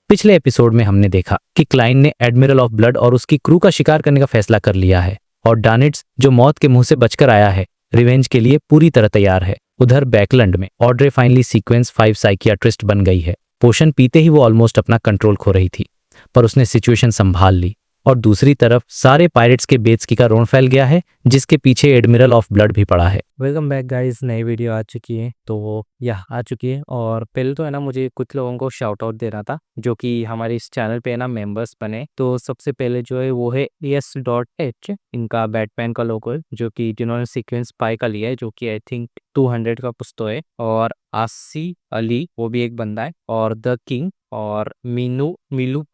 पिछले एपिसोड में हमने देखा कि क्लाइन ने एडमिरल ऑफ ब्लड और उसकी क्रू का शिकार करने का फैसला कर लिया है और डानिट्स जो मौत के मुंह से बचकर आया है रिवेंज के लिए पूरी तरह तैयार है। उधर बैकलैंड में ऑड्रे फाइनली सीक्वेंस 5 साइकियाट्रिस्ट बन गई है। पोशन पीते ही वो ऑलमोस्ट अपना कंट्रोल खो रही थी, पर उसने सिचुएशन संभाल ली। और दूसरी तरफ सारे पायरेट्स के बेट्स का रोन फैल गया है, जिसके पीछे एडमिरल ऑफ ब्लड भी पड़ा है। वेलकम बैक गाइस, नई वीडियो आ चुकी है तो यह आ चुकी है। और पहले तो है ना, मुझे कुछ लोगों को शाउट आउट देना था जो कि हमारे इस चैनल पे है ना मेंबर्स बने। तो सबसे पहले जो है वो है ES.H, इनका बैटमैन का लोगो है, जो कि जिन्होंने सीक्वेंस पाई का लिया है, जो कि आई थिंक 200 का कुछ तो है। और आसी अली वो भी एक बंदा है, और द किंग, और मिलू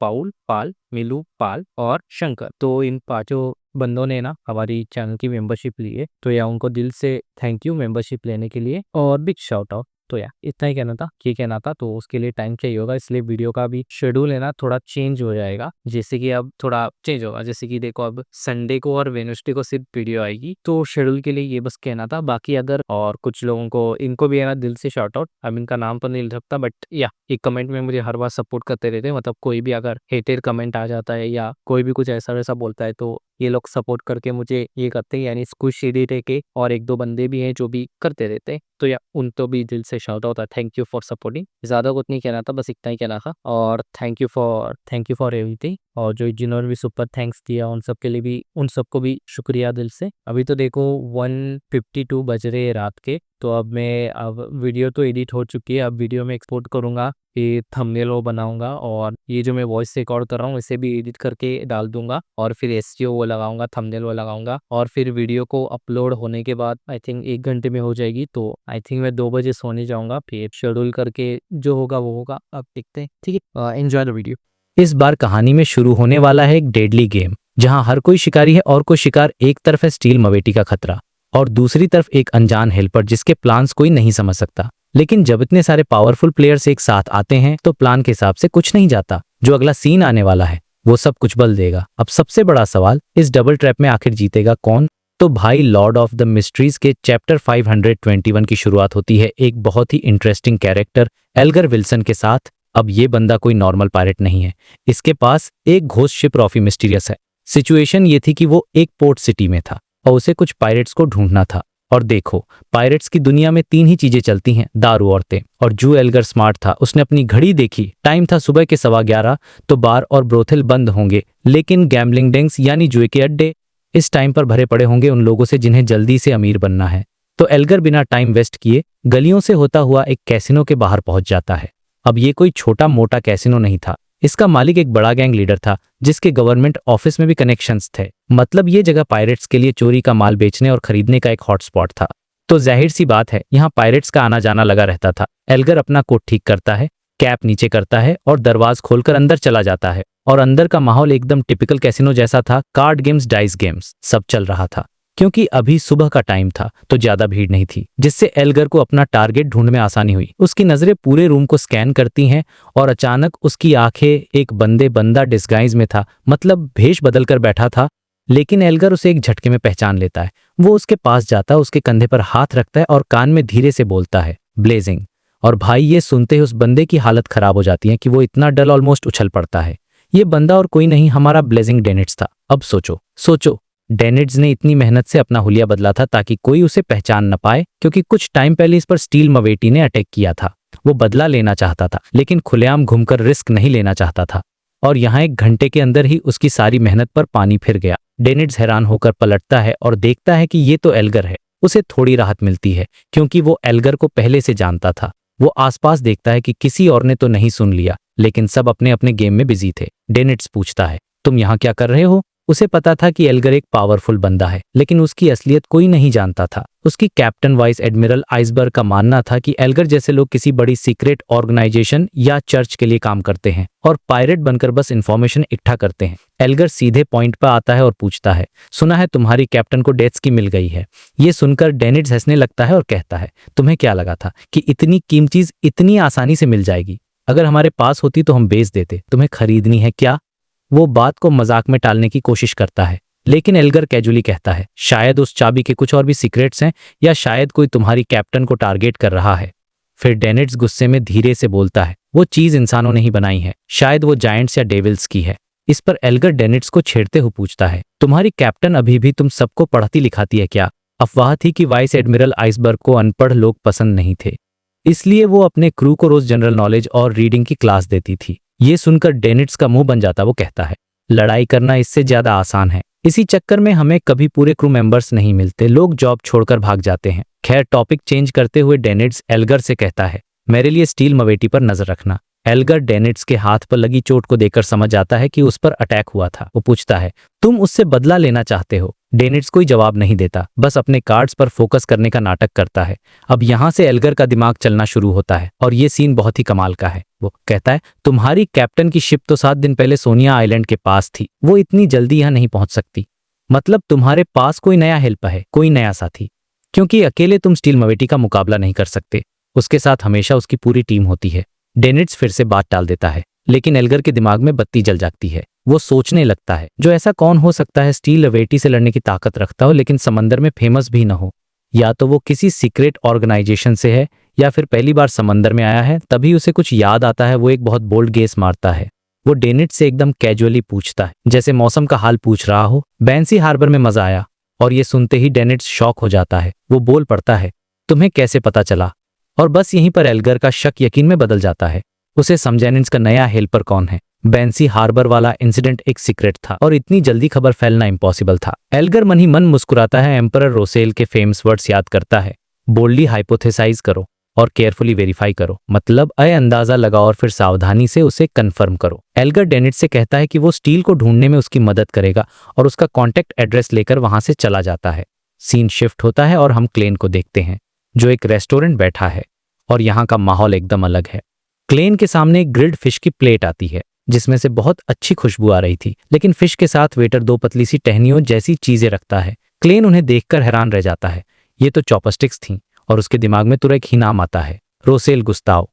पाल और शंकर। तो इन पांचों बंदों ने ना हमारी चैनल की मेंबरशिप ली है, तो या उनको दिल से थैंक यू मेंबरशिप लेने के लिए और बिग शाउट आउट। तो या इतना ही कहना था, ये कहना था, तो उसके लिए टाइम चाहिए होगा, इसलिए वीडियो का भी शेड्यूल है ना थोड़ा चेंज हो जाएगा। जैसे कि अब थोड़ा चेंज होगा, जैसे कि देखो अब संडे को और वेडनेसडे को सिर्फ वीडियो आएगी, तो शेड्यूल के लिए ये बस कहना था। बाकी अगर और कुछ लोगों को, इनको भी है ना दिल से शाउट आउट। अब इनका नाम तो नहीं लिख सकता, बट या एक कमेंट में मुझे हर बार सपोर्ट करते रहते हैं। मतलब कोई भी अगर हेटेड कमेंट आ जाता है या कोई भी कुछ ऐसा वैसा बोलता है, तो ये लोग सपोर्ट करके मुझे ये करते हैं। यानी स्क्विश एडिट के और एक दो बंदे भी हैं जो भी करते रहते हैं, तो या उन तो भी दिल से शाउट आउट है। Thank you for supporting. ज्यादा कुछ नहीं कहना था, बस इतना ही कहना था। और थैंक यू फॉर एवरीथिंग। और जो जिन्होंने भी सुपर थैंक्स दिया उन सब के लिए भी, उन सबको भी शुक्रिया दिल से। अभी तो देखो 1:52 बज रहे हैं रात के। तो अब वीडियो तो एडिट हो चुकी है, अब वीडियो में एक्सपोर्ट करूंगा, ये थंबनेल वो बनाऊंगा, और ये जो मैं वॉइस रिकॉर्ड कर रहा हूँ इसे भी एडिट करके डाल दूंगा, और फिर SEO वो लगाऊंगा, थंबनेल वो लगाऊंगा, और फिर वीडियो को अपलोड होने के बाद आई थिंक 1 घंटे में हो जाएगी। तो आई थिंक मैं 2 बजे सोने जाऊंगा, फिर शेड्यूल करके जो होगा वो होगा। अब देखते हैं, ठीक है। Enjoy the video. इस बार कहानी में शुरू होने वाला है एक डेडली गेम, जहां हर कोई शिकारी है और कोई शिकार। एक तरफ है स्टील मवेटी का खतरा और दूसरी तरफ एक अनजान हेल्पर जिसके प्लान्स कोई नहीं समझ सकता। लेकिन जब इतने सारे पावरफुल प्लेयर्स एक साथ आते हैं तो प्लान के हिसाब से कुछ नहीं जाता। जो अगला सीन आने वाला है वो सब कुछ बदल देगा। अब सबसे बड़ा सवाल, इस डबल ट्रैप में आखिर जीतेगा कौन? तो भाई, लॉर्ड ऑफ द मिस्ट्रीज के चैप्टर 521 की शुरुआत होती है एक बहुत ही इंटरेस्टिंग कैरेक्टर एल्गर विल्सन के साथ। अब ये बंदा कोई नॉर्मल पायरेट नहीं है, इसके पास एक घोस्ट शिप रॉफी मिस्टीरियस है। सिचुएशन ये थी कि वो एक पोर्ट सिटी में था और उसे कुछ पायरेट्स को ढूंढना था। और देखो, पायरेट्स की दुनिया में 3 ही चीजें चलती हैं, दारू, औरतें। और जो एल्गर स्मार्ट था उसने अपनी घड़ी देखी, टाइम था सुबह के 11:15, तो बार और ब्रोथेल बंद होंगे, लेकिन गैम्बलिंग डेंग्स यानी जुए के अड्डे इस टाइम पर भरे पड़े होंगे उन लोगों से जिन्हें जल्दी से अमीर बनना है। तो एल्गर बिना टाइम वेस्ट किए गलियों से होता हुआ एक कैसीनो के बाहर पहुंच जाता है। अब ये कोई छोटा मोटा कैसीनो नहीं था, इसका मालिक एक बड़ा गैंग लीडर था जिसके गवर्नमेंट ऑफिस में भी कनेक्शंस थे। मतलब ये जगह पायरेट्स के लिए चोरी का माल बेचने और खरीदने का एक हॉटस्पॉट था। तो जाहिर सी बात है, यहाँ पायरेट्स का आना जाना लगा रहता था। एल्गर अपना कोट ठीक करता है, कैप नीचे करता है और दरवाज खोलकर अंदर चला जाता है। और अंदर का माहौल एकदम टिपिकल कैसीनो जैसा था। कार्ड गेम्स, डाइस गेम्स सब चल रहा था। क्योंकि अभी सुबह का टाइम था तो ज्यादा भीड़ नहीं थी, जिससे एल्गर को अपना टारगेट ढूंढने में आसानी हुई। उसकी नजरें पूरे रूम को स्कैन करती हैं और अचानक उसकी आंखें एक बंदा डिस्गाइज में था, मतलब भेष बदल कर बैठा था। लेकिन एल्गर उसे एक झटके में पहचान लेता है। वो उसके पास जाता है, उसके कंधे पर हाथ रखता है और कान में धीरे से बोलता है, ब्लेजिंग। और भाई, ये सुनते ही उस बंदे की हालत खराब हो जाती है कि वो इतना डल ऑलमोस्ट उछल पड़ता है। ये बंदा और कोई नहीं, हमारा ब्लेजिंग डेनिट्स था। अब सोचो, डेनिट्स ने इतनी मेहनत से अपना हुलिया बदला था ताकि कोई उसे पहचान न पाए, क्योंकि कुछ टाइम पहले इस पर स्टील मवेटी ने अटैक किया था। वो बदला लेना चाहता था, लेकिन खुलेआम घूमकर रिस्क नहीं लेना चाहता था। और यहाँ 1 घंटे के अंदर ही उसकी सारी मेहनत पर पानी फिर गया। डेनिट्स हैरान होकर पलटता है और देखता है कि ये तो एल्गर है। उसे थोड़ी राहत मिलती है क्योंकि वो एल्गर को पहले से जानता था। वो आसपास देखता है कि किसी और ने तो नहीं सुन लिया, लेकिन सब अपने अपने गेम में बिजी थे। डेनिट्स पूछता है, तुम यहाँ क्या कर रहे हो? उसे पता था कि एल्गर एक पावरफुल बंदा है, लेकिन उसकी असलियत कोई नहीं जानता था। उसकी कैप्टन वाइस एडमिरल आइसबर्ग का मानना था कि एल्गर जैसे लोग किसी बड़ी सीक्रेट ऑर्गेनाइजेशन या चर्च के लिए काम करते हैं और पायरेट बनकर बस इंफॉर्मेशन इकट्ठा करते हैं। एल्गर सीधे पॉइंट पर आता है और पूछता है, सुना है तुम्हारी कैप्टन को डेथ्स की मिल गई है? ये सुनकर डेनिट्स हंसने लगता है और कहता है, तुम्हें क्या लगा था कि इतनी कीमती चीज इतनी आसानी से मिल जाएगी? अगर हमारे पास होती तो हम बेच देते। तुम्हें खरीदनी है क्या? वो बात को मजाक में टालने की कोशिश करता है, लेकिन एल्गर कैजुअली कहता है, शायद उस चाबी के कुछ और भी सीक्रेट्स हैं, या शायद कोई तुम्हारी कैप्टन को टारगेट कर रहा है। फिर डेनिट्स गुस्से में धीरे से बोलता है, वो चीज इंसानों ने ही बनाई है, शायद वो जायंट्स या डेविल्स की है। इस पर एल्गर डेनिट्स को छेड़ते हुए पूछता है, तुम्हारी कैप्टन अभी भी तुम सबको पढ़ती लिखाती है क्या? अफवाह थी कि वाइस एडमिरल आइसबर्ग को अनपढ़ लोग पसंद नहीं थे, इसलिए वो अपने क्रू को रोज जनरल नॉलेज और रीडिंग की क्लास देती थी। ये सुनकर डेनिट्स का मुंह बन जाता। वो कहता है, लड़ाई करना इससे ज्यादा आसान है, इसी चक्कर में हमें कभी पूरे क्रू मेंबर्स नहीं मिलते, लोग जॉब छोड़कर भाग जाते हैं। खैर, टॉपिक चेंज करते हुए डेनिट्स एल्गर से कहता है, मेरे लिए स्टील मवेटी पर नजर रखना। एल्गर डेनिट्स के हाथ पर लगी चोट को देखकर समझ जाता है कि उस पर अटैक हुआ था। वो पूछता है, तुम उससे बदला लेना चाहते हो? डेनिट्स कोई जवाब नहीं देता, बस अपने कार्ड्स पर फोकस करने का नाटक करता है। अब यहाँ से एल्गर का दिमाग चलना शुरू होता है और ये सीन बहुत ही कमाल का है। वो कहता है, तुम्हारी कैप्टन की शिप तो 7 दिन पहले सोनिया आइलैंड के पास थी, वो इतनी जल्दी यहाँ नहीं पहुंच सकती। मतलब तुम्हारे पास कोई नया हेल्प है, कोई नया साथी, क्योंकि अकेले तुम स्टील मवेटी का मुकाबला नहीं कर सकते, उसके साथ हमेशा उसकी पूरी टीम होती है। डेनिट्स फिर से बात टाल देता है, लेकिन एल्गर के दिमाग में बत्ती जल जाती है। वो सोचने लगता है, जो ऐसा कौन हो सकता है स्टील मवेटी से लड़ने की ताकत रखता हो लेकिन समंदर में फेमस भी न हो? या तो वो किसी सीक्रेट ऑर्गेनाइजेशन से है या फिर पहली बार समंदर में आया है। तभी उसे कुछ याद आता है। वो एक बहुत बोल्ड गेस मारता है। वो डेनिट्स से एकदम कैजुअली पूछता है, जैसे मौसम का हाल पूछ रहा हो, बैंसी हार्बर में मजा आया? और ये सुनते ही डेनिट्स शॉक हो जाता है। वो बोल पड़ता है, तुम्हें कैसे पता चला? और बस यहीं पर एल्गर का शक यकीन में बदल जाता है। उसे समझेनिट्स का नया हेल्पर कौन है। बैंसी हार्बर वाला इंसिडेंट एक सीक्रेट था और इतनी जल्दी खबर फैलना इम्पॉसिबल था। एल्गर मन ही मन मुस्कुराता है, एम्परर रोसेल के फेमस वर्ड्स याद करता है, बोल्डली हाइपोथेसाइज करो और केयरफुली वेरीफाई करो, मतलब अंदाजा लगाओ और फिर सावधानी से उसे कंफर्म करो। एल्गर डेनिट्स से कहता है कि वो स्टील को ढूंढने में उसकी मदद करेगा और उसका कॉन्टैक्ट एड्रेस लेकर वहां से चला जाता है। सीन शिफ्ट होता है और हम क्लेन को देखते हैं, जो एक रेस्टोरेंट बैठा है और यहाँ का माहौल एकदम अलग है। क्लेन के सामने एक ग्रिल्ड फिश की प्लेट आती है जिसमें से बहुत अच्छी खुशबू आ रही थी, लेकिन फिश के साथ वेटर 2 पतली सी टहनियों जैसी चीजें रखता है। क्लेन उन्हें देखकर हैरान रह जाता है। ये तो चॉपस्टिक्स थीं और उसके दिमाग में तुरंत ही नाम आता है, रोसेल गुस्ताव।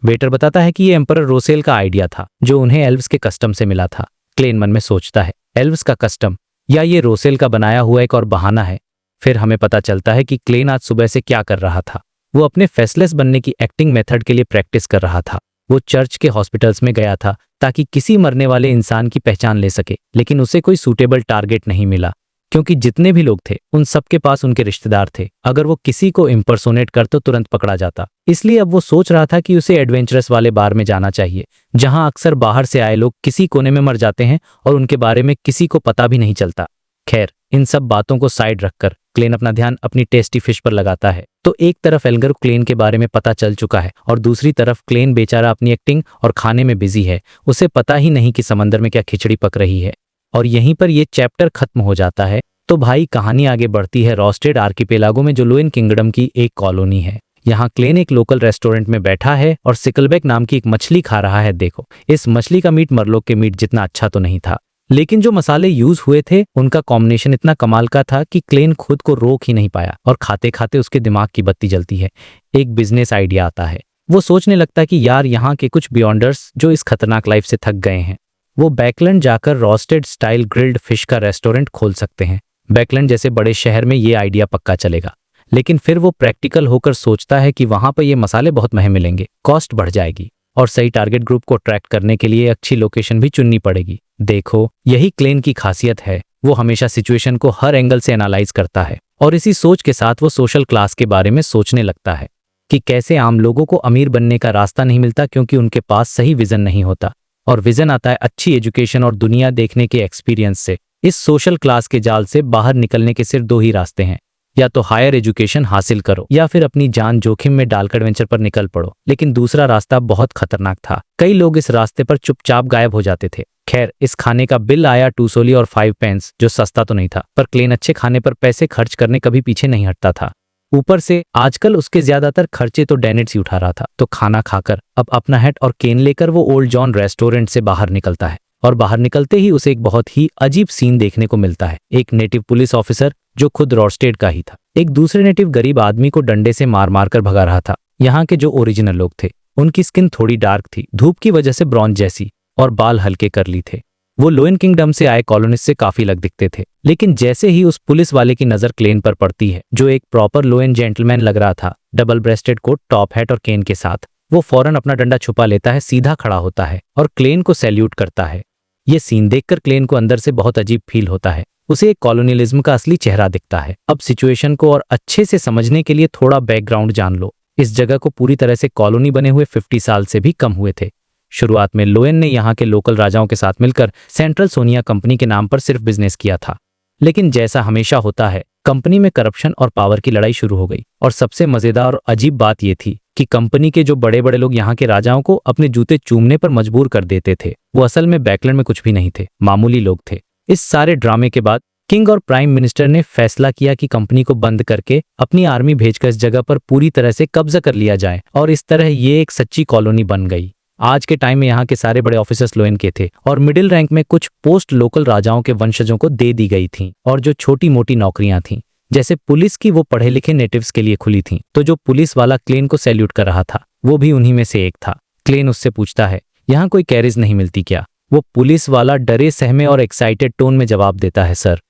वेटर बताता है कि ये एम्परर रोसेल का आइडिया था जो उन्हें एल्व्स के कस्टम से मिला था। क्लेन मन में सोचता है, एल्व्स का कस्टम या ये रोसेल का बनाया हुआ एक और बहाना है। फिर हमें पता चलता है कि क्लेन आज सुबह से क्या कर रहा था। वो अपने फेसलेस बनने की एक्टिंग मेथड के लिए प्रैक्टिस कर रहा था। वो चर्च के हॉस्पिटल्स में गया था ताकि किसी मरने वाले इंसान की पहचान ले सके, लेकिन उसे कोई सूटेबल टारगेट नहीं मिला क्योंकि जितने भी लोग थे उन सबके पास उनके रिश्तेदार थे। अगर वो किसी को इम्पर्सोनेट कर तो तुरंत पकड़ा जाता। इसलिए अब वो सोच रहा था कि उसे एडवेंचरस वाले बार में जाना चाहिए जहां अक्सर बाहर से आए लोग किसी कोने में मर जाते हैं और उनके बारे में किसी को पता भी नहीं चलता। खैर, इन सब बातों को साइड रखकर क्लेन अपना ध्यान अपनी टेस्टी फिश पर लगाता है। तो एक तरफ एल्गर को क्लेन के बारे में पता चल चुका है और दूसरी तरफ क्लेन बेचारा अपनी एक्टिंग और खाने में बिजी है। उसे पता ही नहीं कि समंदर में क्या खिचड़ी पक रही है। और यहीं पर ये चैप्टर खत्म हो जाता है। तो भाई, कहानी आगे बढ़ती है रॉस्टेड आर्किपेलागो में, जो लोइन किंगडम की एक कॉलोनी है। यहाँ क्लेन एक लोकल रेस्टोरेंट में बैठा है और सिकलबैक नाम की एक मछली खा रहा है। देखो, इस मछली का मीट मरलोक के मीट जितना अच्छा तो नहीं था, लेकिन जो मसाले यूज हुए थे उनका कॉम्बिनेशन इतना कमाल का था कि क्लेन खुद को रोक ही नहीं पाया और खाते खाते उसके दिमाग की बत्ती जलती है। एक बिजनेस आइडिया आता है। वो सोचने लगता है कि यार, यहाँ के कुछ बियॉन्डर्स जो इस खतरनाक लाइफ से थक गए हैं, वो बैकलैंड जाकर रोस्टेड स्टाइल ग्रिल्ड फिश का रेस्टोरेंट खोल सकते हैं। बैकलैंड जैसे बड़े शहर में ये आइडिया पक्का चलेगा, लेकिन फिर वो प्रैक्टिकल होकर सोचता है कि वहां पर ये मसाले बहुत महंगे मिलेंगे, कॉस्ट बढ़ जाएगी और सही टारगेट ग्रुप को अट्रैक्ट करने के लिए अच्छी लोकेशन भी चुननी पड़ेगी। देखो, यही क्लेन की खासियत है। वो हमेशा सिचुएशन को हर एंगल से एनालाइज करता है और इसी सोच के साथ वो सोशल क्लास के बारे में सोचने लगता है कि कैसे आम लोगों को अमीर बनने का रास्ता नहीं मिलता क्योंकि उनके पास सही विजन नहीं होता, और विजन आता है अच्छी एजुकेशन और दुनिया देखने के एक्सपीरियंस से। इस सोशल क्लास के जाल से बाहर निकलने के सिर्फ 2 ही रास्ते हैं, या तो हायर एजुकेशन हासिल करो या फिर अपनी जान जोखिम में डालकर एडवेंचर पर निकल पड़ो। लेकिन दूसरा रास्ता बहुत खतरनाक था। कई लोग इस रास्ते पर चुपचाप गायब हो जाते थे। खैर, इस खाने का बिल आया 2 सोली और 5 पेंस, जो सस्ता तो नहीं था, पर क्लेन अच्छे खाने पर पैसे खर्च करने कभी पीछे नहीं हटता था। ऊपर से आजकल उसके ज्यादातर खर्चे तो डेनिट्स ही उठा रहा था। तो खाना खाकर अब अपना हैट और केन लेकर वो ओल्ड जॉन रेस्टोरेंट से बाहर निकलता है और बाहर निकलते ही उसे एक बहुत ही अजीब सीन देखने को मिलता है। एक नेटिव पुलिस ऑफिसर जो खुद रॉस्टेड का ही था, एक दूसरे नेटिव गरीब आदमी को डंडे से मार मार कर भगा रहा था। यहाँ के जो ओरिजिनल लोग थे उनकी स्किन थोड़ी डार्क थी, धूप की वजह से ब्रॉन्ज जैसी, और बाल हल्के करली थे। वो लोएन किंगडम से आए कॉलोनिस्ट से काफी अलग दिखते थे, लेकिन जैसे ही उस पुलिस वाले की नजर क्लेन पर पड़ती है, जो एक प्रॉपर लोएन जेंटलमैन लग रहा था, double breasted coat, top hat और केन के साथ, वो फौरन अपना डंडा छुपा लेता है, सीधा खड़ा होता है और क्लेन को सैल्यूट करता है। ये सीन देखकर क्लेन को अंदर से बहुत अजीब फील होता है। उसे एक कॉलोनियलिज्म का असली चेहरा दिखता है। अब सिचुएशन को और अच्छे से समझने के लिए थोड़ा बैकग्राउंड जान लो। इस जगह को पूरी तरह से कॉलोनी बने हुए 50 साल से भी कम हुए थे। शुरुआत में लोएन ने यहाँ के लोकल राजाओं के साथ मिलकर सेंट्रल सोनिया कंपनी के नाम पर सिर्फ बिजनेस किया था, लेकिन जैसा हमेशा होता है, कंपनी में करप्शन और पावर की लड़ाई शुरू हो गई। और सबसे मजेदार और अजीब बात यह थी कि कंपनी के जो बड़े बड़े लोग यहाँ के राजाओं को अपने जूते चूमने पर मजबूर कर देते थे, वो असल में बैकलैंड में कुछ भी नहीं थे, मामूली लोग थे। इस सारे ड्रामे के बाद किंग और प्राइम मिनिस्टर ने फैसला किया कि कंपनी को बंद करके अपनी आर्मी भेजकर इस जगह पर पूरी तरह से कब्जा कर लिया जाए, और इस तरह ये एक सच्ची कॉलोनी बन गई। आज के टाइम में यहाँ के सारे बड़े ऑफिसर्स लोएन के थे और मिडिल रैंक में कुछ पोस्ट लोकल राजाओं के वंशजों को दे दी गई थी, और जो छोटी मोटी नौकरियां थीं जैसे पुलिस की, वो पढ़े लिखे नेटिव्स के लिए खुली थीं। तो जो पुलिस वाला क्लेन को सैल्यूट कर रहा था, वो भी उन्हीं में से एक था। क्लेन उससे पूछता है, यहाँ कोई कैरिज नहीं मिलती क्या? वो पुलिस वाला डरे सहमे और एक्साइटेड टोन में जवाब देता है, सर,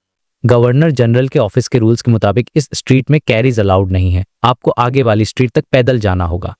गवर्नर जनरल के ऑफिस के रूल्स के मुताबिक इस स्ट्रीट में कैरीज अलाउड नहीं है, आपको आगे वाली स्ट्रीट तक पैदल जाना होगा।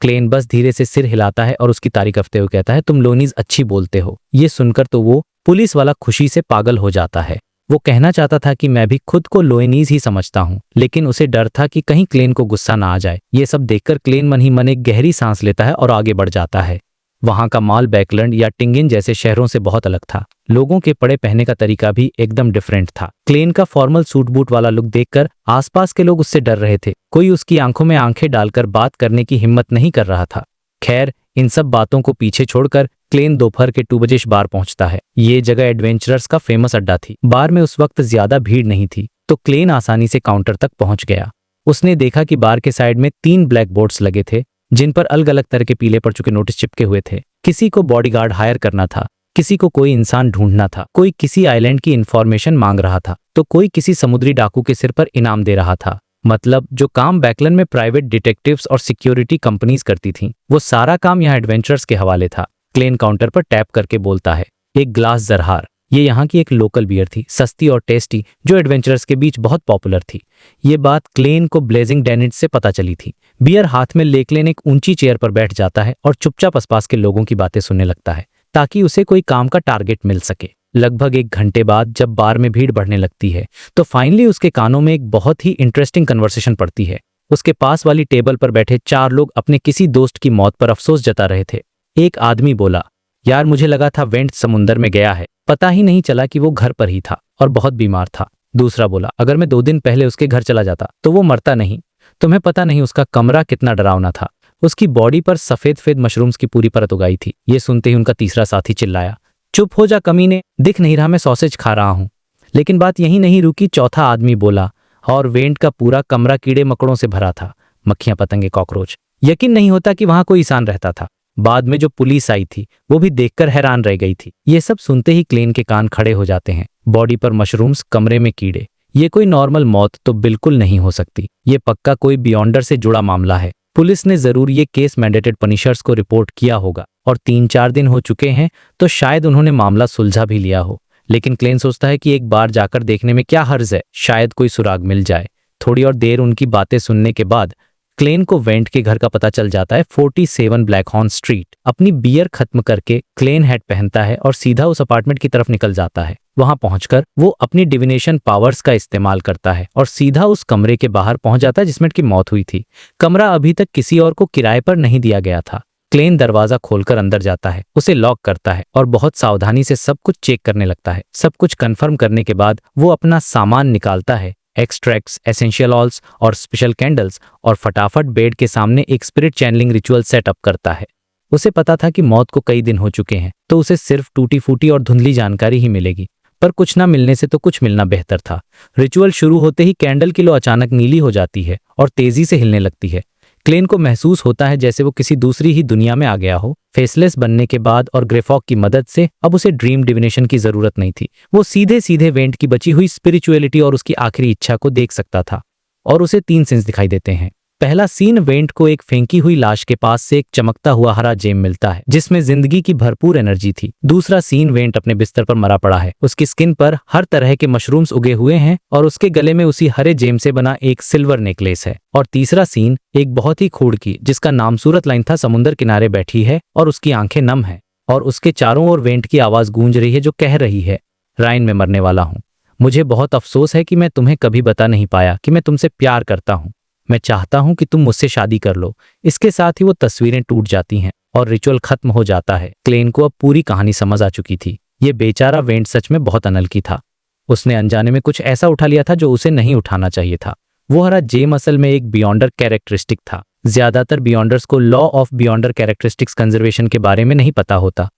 क्लेन बस धीरे से सिर हिलाता है और उसकी तारीफ करते हुए कहता है, तुम लोनीज अच्छी बोलते हो। ये सुनकर तो वो पुलिस वाला खुशी से पागल हो जाता है। वो कहना चाहता था कि मैं भी खुद को लोएनीज ही समझता हूँ, लेकिन उसे डर था कि कहीं क्लेन को गुस्सा ना आ जाए। ये सब देखकर क्लेन मन ही मन एक गहरी सांस लेता है और आगे बढ़ जाता है। वहां का माल बैकलैंड या टिंगिन जैसे शहरों से बहुत अलग था। लोगों के पड़े पहनने का तरीका भी एकदम डिफरेंट था। क्लेन का फॉर्मल सूट बूट वाला लुक देखकर आसपास के लोग उससे डर रहे थे। कोई उसकी आंखों में आंखें डालकर बात करने की हिम्मत नहीं कर रहा था। खैर, इन सब बातों को पीछे छोड़कर क्लेन दोपहर के 2 बजे बार पहुंचता है। ये जगह एडवेंचरर्स का फेमस अड्डा थी। बार में उस वक्त ज्यादा भीड़ नहीं थी, तो क्लेन आसानी से काउंटर तक पहुंच गया। उसने देखा कि बार के साइड में 3 ब्लैक बोर्ड्स लगे थे, जिन पर अलग अलग तरह के पीले पड़ चुके नोटिस चिपके हुए थे। किसी को बॉडीगार्ड हायर करना था, किसी को कोई इंसान ढूंढना था, कोई किसी आइलैंड की इंफॉर्मेशन मांग रहा था, तो कोई किसी समुद्री डाकू के सिर पर इनाम दे रहा था। मतलब जो काम बैकलैंड में प्राइवेट डिटेक्टिव्स और सिक्योरिटी कंपनीज करती थीं, वो सारा काम यहाँ एडवेंचरर्स के हवाले था। क्लेन काउंटर पर टैप करके बोलता है, एक ग्लास जरहार। ये यहाँ की एक लोकल बियर थी, सस्ती और टेस्टी, जो एडवेंचरर्स के बीच बहुत पॉपुलर थी। ये बात क्लेन को ब्लेजिंग डेनिट से पता चली थी। बियर हाथ में ले क्लेन एक ऊंची चेयर पर बैठ जाता है और चुपचाप आसपास के लोगों की बातें सुनने लगता है, ताकि उसे कोई काम का टारगेट मिल सके। लगभग 1 घंटे बाद जब बार में भीड़ बढ़ने लगती है, तो फाइनली उसके कानों में एक बहुत ही इंटरेस्टिंग कन्वर्सेशन पड़ती है। उसके पास वाली टेबल पर बैठे 4 लोग अपने किसी दोस्त की मौत पर अफसोस जता रहे थे। एक आदमी बोला, यार मुझे लगा था वेंट समुंदर में गया है, पता ही नहीं चला कि वो घर पर ही था और बहुत बीमार था। दूसरा बोला, अगर मैं 2 दिन पहले उसके घर चला जाता तो वो मरता नहीं। तुम्हें पता नहीं उसका कमरा कितना डरावना था, उसकी बॉडी पर सफेद मशरूम्स की पूरी परत उगाई थी। ये सुनते ही उनका तीसरा साथी चिल्लाया, चुप हो जा कमीने, दिख नहीं रहा मैं सॉसेज खा रहा हूं। लेकिन बात यहीं नहीं रुकी। चौथा आदमी बोला, और वेंट का पूरा कमरा कीड़े मकड़ों से भरा था, मक्खियां, पतंगे, कॉकरोच। यकीन नहीं होता कि वहां कोई इंसान रहता था। बाद में जो पुलिस आई थी, वो भी देखकर हैरान रह गई थी। ये सब सुनते ही क्लेन के कान खड़े हो जाते हैं। बॉडी पर मशरूम्स, कमरे में कीड़े, ये कोई नॉर्मल मौत तो बिल्कुल नहीं हो सकती। ये पक्का कोई बियॉन्डर से जुड़ा मामला है। पुलिस ने जरूर ये केस मैंडेटेड पनिशर्स को रिपोर्ट किया होगा, और 3-4 दिन हो चुके हैं, तो शायद उन्होंने मामला सुलझा भी लिया हो। लेकिन क्लेन सोचता है कि एक बार जाकर देखने में क्या हर्ज है, शायद कोई सुराग मिल जाए। थोड़ी और देर उनकी बातें सुनने के बाद क्लेन को वेंट के घर का पता चल जाता है, 47 ब्लैकहॉर्न स्ट्रीट। अपनी बियर खत्म करके क्लेन हैट पहनता है और सीधा उस अपार्टमेंट की तरफ निकल जाता है। वहां पहुंचकर वो अपनी डिविनेशन पावर्स का इस्तेमाल करता है और सीधा उस कमरे के बाहर पहुंच जाता है जिसमें की मौत हुई थी। कमरा अभी तक किसी और को किराए पर नहीं दिया गया था। क्लेन दरवाजा खोलकर अंदर जाता है, उसे लॉक करता है और बहुत सावधानी से सब कुछ चेक करने लगता है। सब कुछ कंफर्म करने के बाद वो अपना सामान निकालता है, एक्सट्रैक्ट्स, एसेंशियल ऑयल्स और स्पेशल कैंडल्स, और फटाफट बेड के सामने एक स्पिरिट चैनलिंग रिचुअल सेटअप करता है। उसे पता था कि मौत को कई दिन हो चुके हैं, तो उसे सिर्फ टूटी फूटी और धुंधली जानकारी ही मिलेगी, पर कुछ ना मिलने से तो कुछ मिलना बेहतर था। रिचुअल शुरू होते ही कैंडल की लो अचानक नीली हो जाती है और तेजी से हिलने लगती है। क्लेन को महसूस होता है जैसे वो किसी दूसरी ही दुनिया में आ गया हो। फेसलेस बनने के बाद और ग्रेफॉक की मदद से अब उसे ड्रीम डिविनेशन की जरूरत नहीं थी। वो सीधे सीधे वेंट की बची हुई स्पिरिचुअलिटी और उसकी आखिरी इच्छा को देख सकता था। और उसे 3 सेंस दिखाई देते हैं। पहला सीन वेंट को एक फेंकी हुई लाश के पास से एक चमकता हुआ हरा जेम मिलता है जिसमें जिंदगी की भरपूर एनर्जी थी। दूसरा सीन वेंट अपने बिस्तर पर मरा पड़ा है, उसकी स्किन पर हर तरह के मशरूम्स उगे हुए हैं और उसके गले में उसी हरे जेम से बना एक सिल्वर नेकलेस है। और तीसरा सीन एक बहुत ही खूड़ की, जिसका नाम सूरत लाइन था, समुद्र किनारे बैठी है और उसकी आंखें नम है और उसके चारों ओर वेंट की आवाज गूंज रही है जो कह रही है, राइन में मरने वाला हूँ। मुझे बहुत अफसोस है कि मैं तुम्हें कभी बता नहीं पाया कि मैं तुमसे प्यार करता हूँ। मैं चाहता हूँ कि तुम मुझसे शादी कर लो। इसके साथ ही वो तस्वीरें टूट जाती हैं और रिचुअल खत्म हो जाता है। क्लेन को अब पूरी कहानी समझ आ चुकी थी। ये बेचारा वेंट सच में बहुत अनलकी था। उसने अनजाने में कुछ ऐसा उठा लिया था जो उसे नहीं उठाना चाहिए था। वो हरा जेम असल में एक बियॉन्डर कैरेक्टरिस्टिक था। ज्यादातर बियॉन्डर्स को लॉ ऑफ बियॉन्डर कैरेक्टरिस्टिक्स कंजर्वेशन के बारे में नहीं पता होता,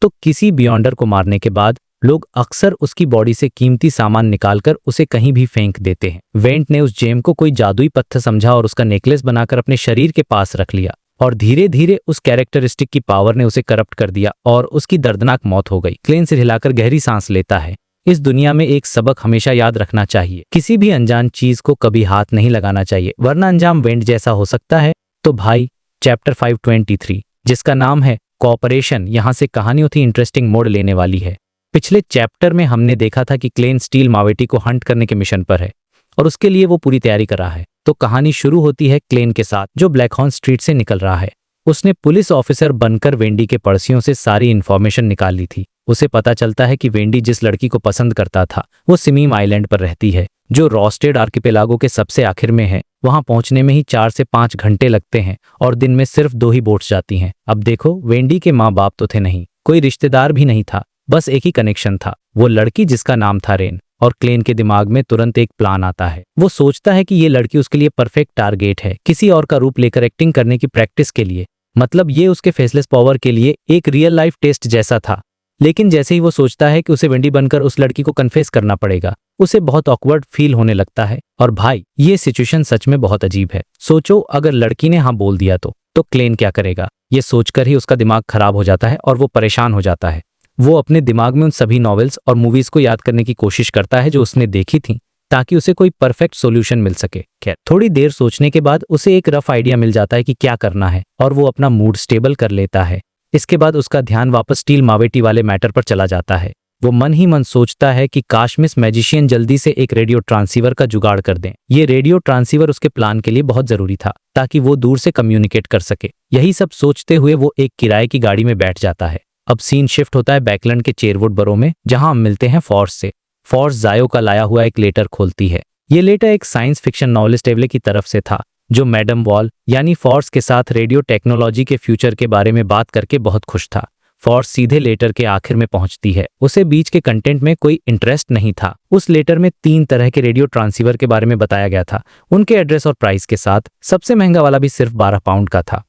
तो किसी बियॉन्डर को मारने के बाद लोग अक्सर उसकी बॉडी से कीमती सामान निकालकर उसे कहीं भी फेंक देते हैं। वेंट ने उस जेम को कोई जादुई पत्थर समझा और उसका नेकलेस बनाकर अपने शरीर के पास रख लिया और धीरे धीरे उस कैरेक्टरिस्टिक की पावर ने उसे करप्ट कर दिया और उसकी दर्दनाक मौत हो गई। क्लेन सिर हिलाकर गहरी सांस लेता है। इस दुनिया में एक सबक हमेशा याद रखना चाहिए, किसी भी अनजान चीज को कभी हाथ नहीं लगाना चाहिए वरना अंजाम वेंट जैसा हो सकता है। तो भाई, चैप्टर 523 जिसका नाम है कॉपरेशन, यहाँ से कहानियों थी इंटरेस्टिंग मोड़ लेने वाली है। पिछले चैप्टर में हमने देखा था कि क्लेन स्टील मावेटी को हंट करने के मिशन पर है और उसके लिए वो पूरी तैयारी कर रहा है। तो कहानी शुरू होती है क्लेन के साथ जो ब्लैकहॉर्न स्ट्रीट से निकल रहा है। उसने पुलिस ऑफिसर बनकर वेंडी के पड़ोसियों से सारी इन्फॉर्मेशन निकाल ली थी। उसे पता चलता है कि वेंडी जिस लड़की को पसंद करता था वो सिमीम आइलैंड पर रहती है जो रॉस्टेड आर्किपेलागो के सबसे आखिर में है। वहां पहुंचने में ही 4 से 5 घंटे लगते हैं और दिन में सिर्फ 2 ही बोट्स जाती हैं। अब देखो, वेंडी के माँ बाप तो थे नहीं, कोई रिश्तेदार भी नहीं था, बस एक ही कनेक्शन था, वो लड़की जिसका नाम था रेन। और क्लेन के दिमाग में तुरंत एक प्लान आता है। वो सोचता है कि ये लड़की उसके लिए परफेक्ट टारगेट है, किसी और का रूप लेकर एक्टिंग करने की प्रैक्टिस के लिए। मतलब ये उसके फेसलेस पावर के लिए एक रियल लाइफ टेस्ट जैसा था। लेकिन जैसे ही वो सोचता है कि उसे वेंडी बनकर उस लड़की को कन्फेस करना पड़ेगा, उसे बहुत ऑकवर्ड फील होने लगता है। और भाई, ये सिचुएशन सच में बहुत अजीब है। सोचो, अगर लड़की ने हाँ बोल दिया तो क्लेन क्या करेगा? ये सोचकर ही उसका दिमाग खराब हो जाता है और वो परेशान हो जाता है। वो अपने दिमाग में उन सभी नॉवेल्स और मूवीज को याद करने की कोशिश करता है जो उसने देखी थी ताकि उसे कोई परफेक्ट सॉल्यूशन मिल सके। खैर, थोड़ी देर सोचने के बाद उसे एक रफ आइडिया मिल जाता है कि क्या करना है और वो अपना मूड स्टेबल कर लेता है। इसके बाद उसका ध्यान वापस स्टील मावेटी वाले मैटर पर चला जाता है। वो मन ही मन सोचता है कि काश मिस मैजिशियन जल्दी से एक रेडियो ट्रांसीवर का जुगाड़ कर दें। ये रेडियो ट्रांसीवर उसके प्लान के लिए बहुत जरूरी था ताकि वो दूर से कम्युनिकेट कर सके। यही सब सोचते हुए वो एक किराए की गाड़ी में बैठ जाता है। अब सीन शिफ्ट होता है बैकलैंड के चेयरवुड बरो में, जहां हम मिलते हैं फॉर्स से। फॉर्स जायो का लाया हुआ एक लेटर खोलती है। ये लेटर एक साइंस फिक्शन नॉवेलिस्ट एवले की तरफ से था जो मैडम वॉल यानी फॉर्स के साथ रेडियो टेक्नोलॉजी के फ्यूचर के बारे में बात करके बहुत खुश था। फॉर्स सीधे लेटर के आखिर में पहुंचती है। उसे बीच के कंटेंट में कोई इंटरेस्ट नहीं था। उस लेटर में 3 तरह के रेडियो ट्रांसीवर के बारे में बताया गया था, उनके एड्रेस और प्राइस के साथ। सबसे महंगा वाला भी सिर्फ 12 पाउंड का था।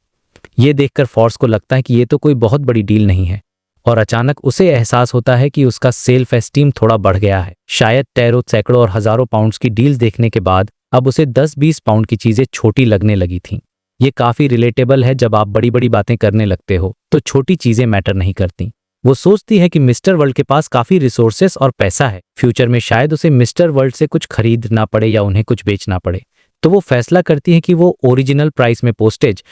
ये देखकर फॉर्स को लगता है कि ये तो कोई बहुत बड़ी डील नहीं है और अचानक उसे एहसास होता है कि उसका सेल्फ एस्टीम थोड़ा बढ़ गया है। शायद टैरो सैकड़ों और हजारों पाउंड्स की डील्स देखने के बाद अब उसे 10-20 पाउंड की चीजें छोटी लगने लगी थीं। ये काफी रिलेटेबल है। जब आप बड़ी बड़ी बातें करने लगते हो तो छोटी चीजें मैटर नहीं करती। वो सोचती है कि मिस्टर वर्ल्ड के पास काफी रिसोर्सेस और पैसा है। फ्यूचर में शायद उसे मिस्टर वर्ल्ड से कुछ खरीदना पड़े या उन्हें कुछ बेचना पड़े। तो वो फैसला करती है कि वो ओरिजिनल प्राइस में पोस्टेज,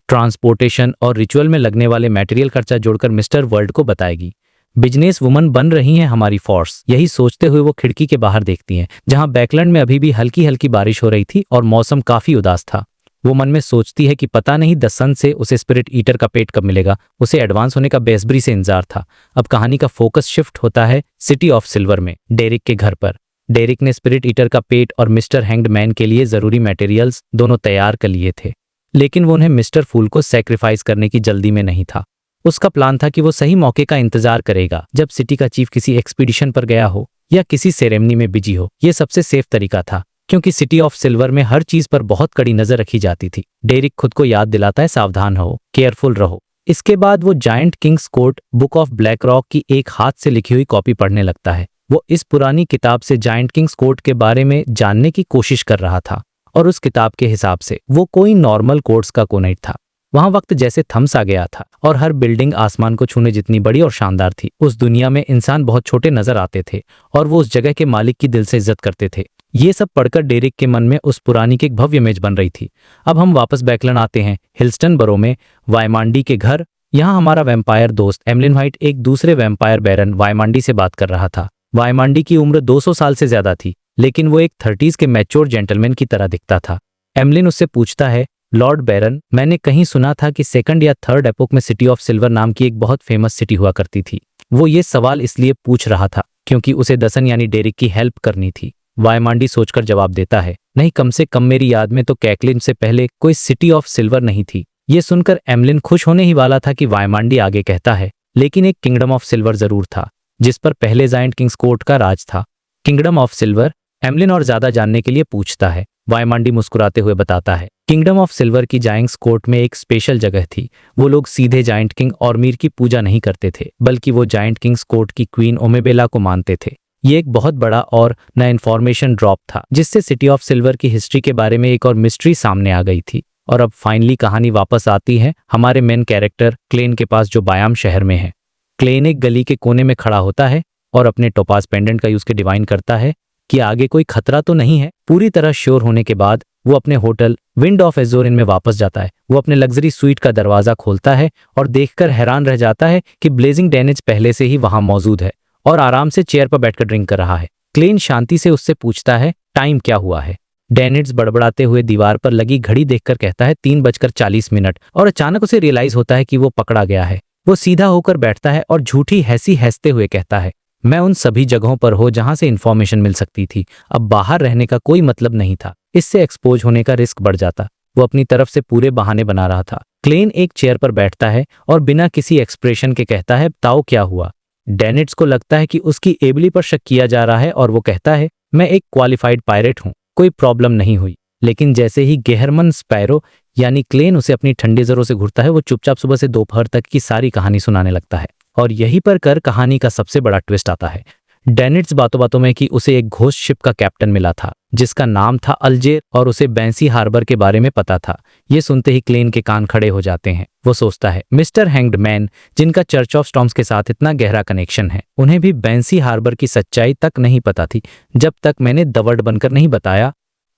ट्रांसपोर्टेशन और रिचुअल में लगने वाले मटेरियल खर्चा जोड़कर मिस्टर वर्ल्ड को बताएगी। बिजनेस वुमन बन रही हैं हमारी फॉर्स। यही सोचते हुए वो खिड़की के बाहर देखती हैं, जहां बैकलैंड में अभी भी हल्की हल्की बारिश हो रही थी और मौसम काफी उदास था। वो मन में सोचती है कि पता नहीं द सन से उसे स्पिरिट ईटर का पेट कब मिलेगा। उसे एडवांस होने का बेसब्री से इंतजार था। अब कहानी का फोकस शिफ्ट होता है सिटी ऑफ सिल्वर में, डेरिक के घर पर। डेरिक ने स्पिरिट ईटर का पेट और मिस्टर हैंग्ड मैन के लिए जरूरी मटेरियल्स दोनों तैयार कर लिए थे, लेकिन वो उन्हें मिस्टर फूल को सैक्रिफाइस करने की जल्दी में नहीं था। उसका प्लान था कि वो सही मौके का इंतजार करेगा जब सिटी का चीफ किसी एक्सपीडिशन पर गया हो या किसी सेरेमनी में बिजी हो। ये सबसे सेफ तरीका था क्योंकि सिटी ऑफ सिल्वर में हर चीज पर बहुत कड़ी नजर रखी जाती थी। डेरिक खुद को याद दिलाता है, सावधान रहो, केयरफुल रहो। इसके बाद वो giant Kings court book of black rock की एक हाथ से लिखी हुई कॉपी पढ़ने लगता है। वो इस पुरानी किताब से जायंट किंग्स कोर्ट के बारे में जानने की कोशिश कर रहा था और उस किताब के हिसाब से वो कोई नॉर्मल कोर्ट्स का कोनेट था। वहां वक्त जैसे थम सा गया था और हर बिल्डिंग आसमान को छूने जितनी बड़ी और शानदार थी। उस दुनिया में इंसान बहुत छोटे नजर आते थे और वो उस जगह के मालिक की दिल से इज्जत करते थे। ये सब पढ़कर डेरिक के मन में उस पुरानी की एक भव्य इमेज बन रही थी। अब हम वापस बैकलन आते हैं हिल्स्टन बरो में वायमांडी के घर। यहाँ हमारा वैम्पायर दोस्त एमलिन व्हाइट एक दूसरे वैम्पायर बैरन वायमांडी से बात कर रहा था। वायमांडी की उम्र 200 साल से ज्यादा थी, लेकिन वो एक 30s के मैच्योर जेंटलमैन की तरह दिखता था। एमलिन उससे पूछता है, लॉर्ड बैरन, मैंने कहीं सुना था कि सेकंड या थर्ड एपोक में सिटी ऑफ सिल्वर नाम की एक बहुत फेमस सिटी हुआ करती थी। वो ये सवाल इसलिए पूछ रहा था क्योंकि उसे दसन यानी डेरिक की हेल्प करनी थी। वायमांडी सोचकर जवाब देता है, नहीं, कम से कम मेरी याद में तो कैकलिन से पहले कोई सिटी ऑफ सिल्वर नहीं थी। ये सुनकर एमलिन खुश होने ही वाला था कि वायमांडी आगे कहता है, लेकिन एक किंगडम ऑफ सिल्वर जरूर था जिस पर पहले जायंट किंग्स कोर्ट का राज था। Kingdom of silver? एमलिन और ज्यादा जानने के लिए पूछता है। वायमांडी मुस्कुराते हुए बताता है, किंगडम ऑफ सिल्वर की जायंट्स कोर्ट में एक स्पेशल जगह थी। वो लोग सीधे जायंट किंग और मीर की पूजा नहीं करते थे, बल्कि वो जायंट किंग्स कोर्ट की क्वीन ओमेबेला को मानते थे। ये एक बहुत बड़ा और नया इन्फॉर्मेशन ड्रॉप था जिससे सिटी ऑफ सिल्वर की हिस्ट्री के बारे में एक और मिस्ट्री सामने आ गई थी। और अब फाइनली कहानी वापस आती है हमारे मेन कैरेक्टर क्लेन के पास, जो बायाम शहर में है। क्लेन एक गली के कोने में खड़ा होता है और अपने टोपाज पेंडेंट का यूज के डिवाइन करता है कि आगे कोई खतरा तो नहीं है। पूरी तरह श्योर होने के बाद वो अपने होटल विंड ऑफ एजोरिन में वापस जाता है। वो अपने लग्जरी स्वीट का दरवाजा खोलता है और देखकर हैरान रह जाता है कि ब्लेजिंग डैनिज पहले से ही वहां मौजूद है और आराम से चेयर पर बैठकर ड्रिंक कर रहा है। क्लेन शांति से उससे पूछता है, टाइम क्या हुआ है? डैनिड्स बड़बड़ाते हुए दीवार पर लगी घड़ी देखकर कहता है 3:40 और अचानक उसे रियलाइज होता है कि वो पकड़ा गया है। वो सीधा होकर बैठता है और झूठी हंसी हंसते हुए कहता है, मैं उन सभी जगहों पर हूं जहां से इन्फॉर्मेशन मिल सकती थी। अब बाहर रहने का कोई मतलब नहीं था, इससे एक्सपोज होने का रिस्क बढ़ जाता। वो अपनी तरफ से पूरे बहाने बना रहा था। क्लेन एक चेयर पर बैठता है और बिना किसी एक्सप्रेशन के कहता है, बताओ क्या हुआ? डैनिड्स को लगता है कि उसकी एबिलिटी पर शक किया जा रहा है और वो कहता है, मैं एक क्वालिफाइड पायरेट हूं, कोई प्रॉब्लम नहीं हुई। लेकिन जैसे ही गेहरमन स्पैरो यानी क्लेन उसे अपनी ठंडी नजरों से घूरता है, वो चुपचाप सुबह से दोपहर तक की सारी कहानी सुनाने लगता है। और यहीं पर कर कहानी का सबसे बड़ा ट्विस्ट आता है। डैनिड्स बातों बातों में कि उसे एक घोस्ट शिप का कैप्टन मिला था जिसका नाम था अल्जेर और उसे बैंसी हार्बर के बारे में पता था। ये सुनते ही क्लेन के कान खड़े हो जाते हैं। वो सोचता है, मिस्टर हैंग्ड मैन जिनका चर्च ऑफ स्टॉर्म्स के साथ इतना गहरा कनेक्शन है, उन्हें भी बैंसी हार्बर की सच्चाई तक नहीं पता थी जब तक मैंने दवर्ड बनकर नहीं बताया।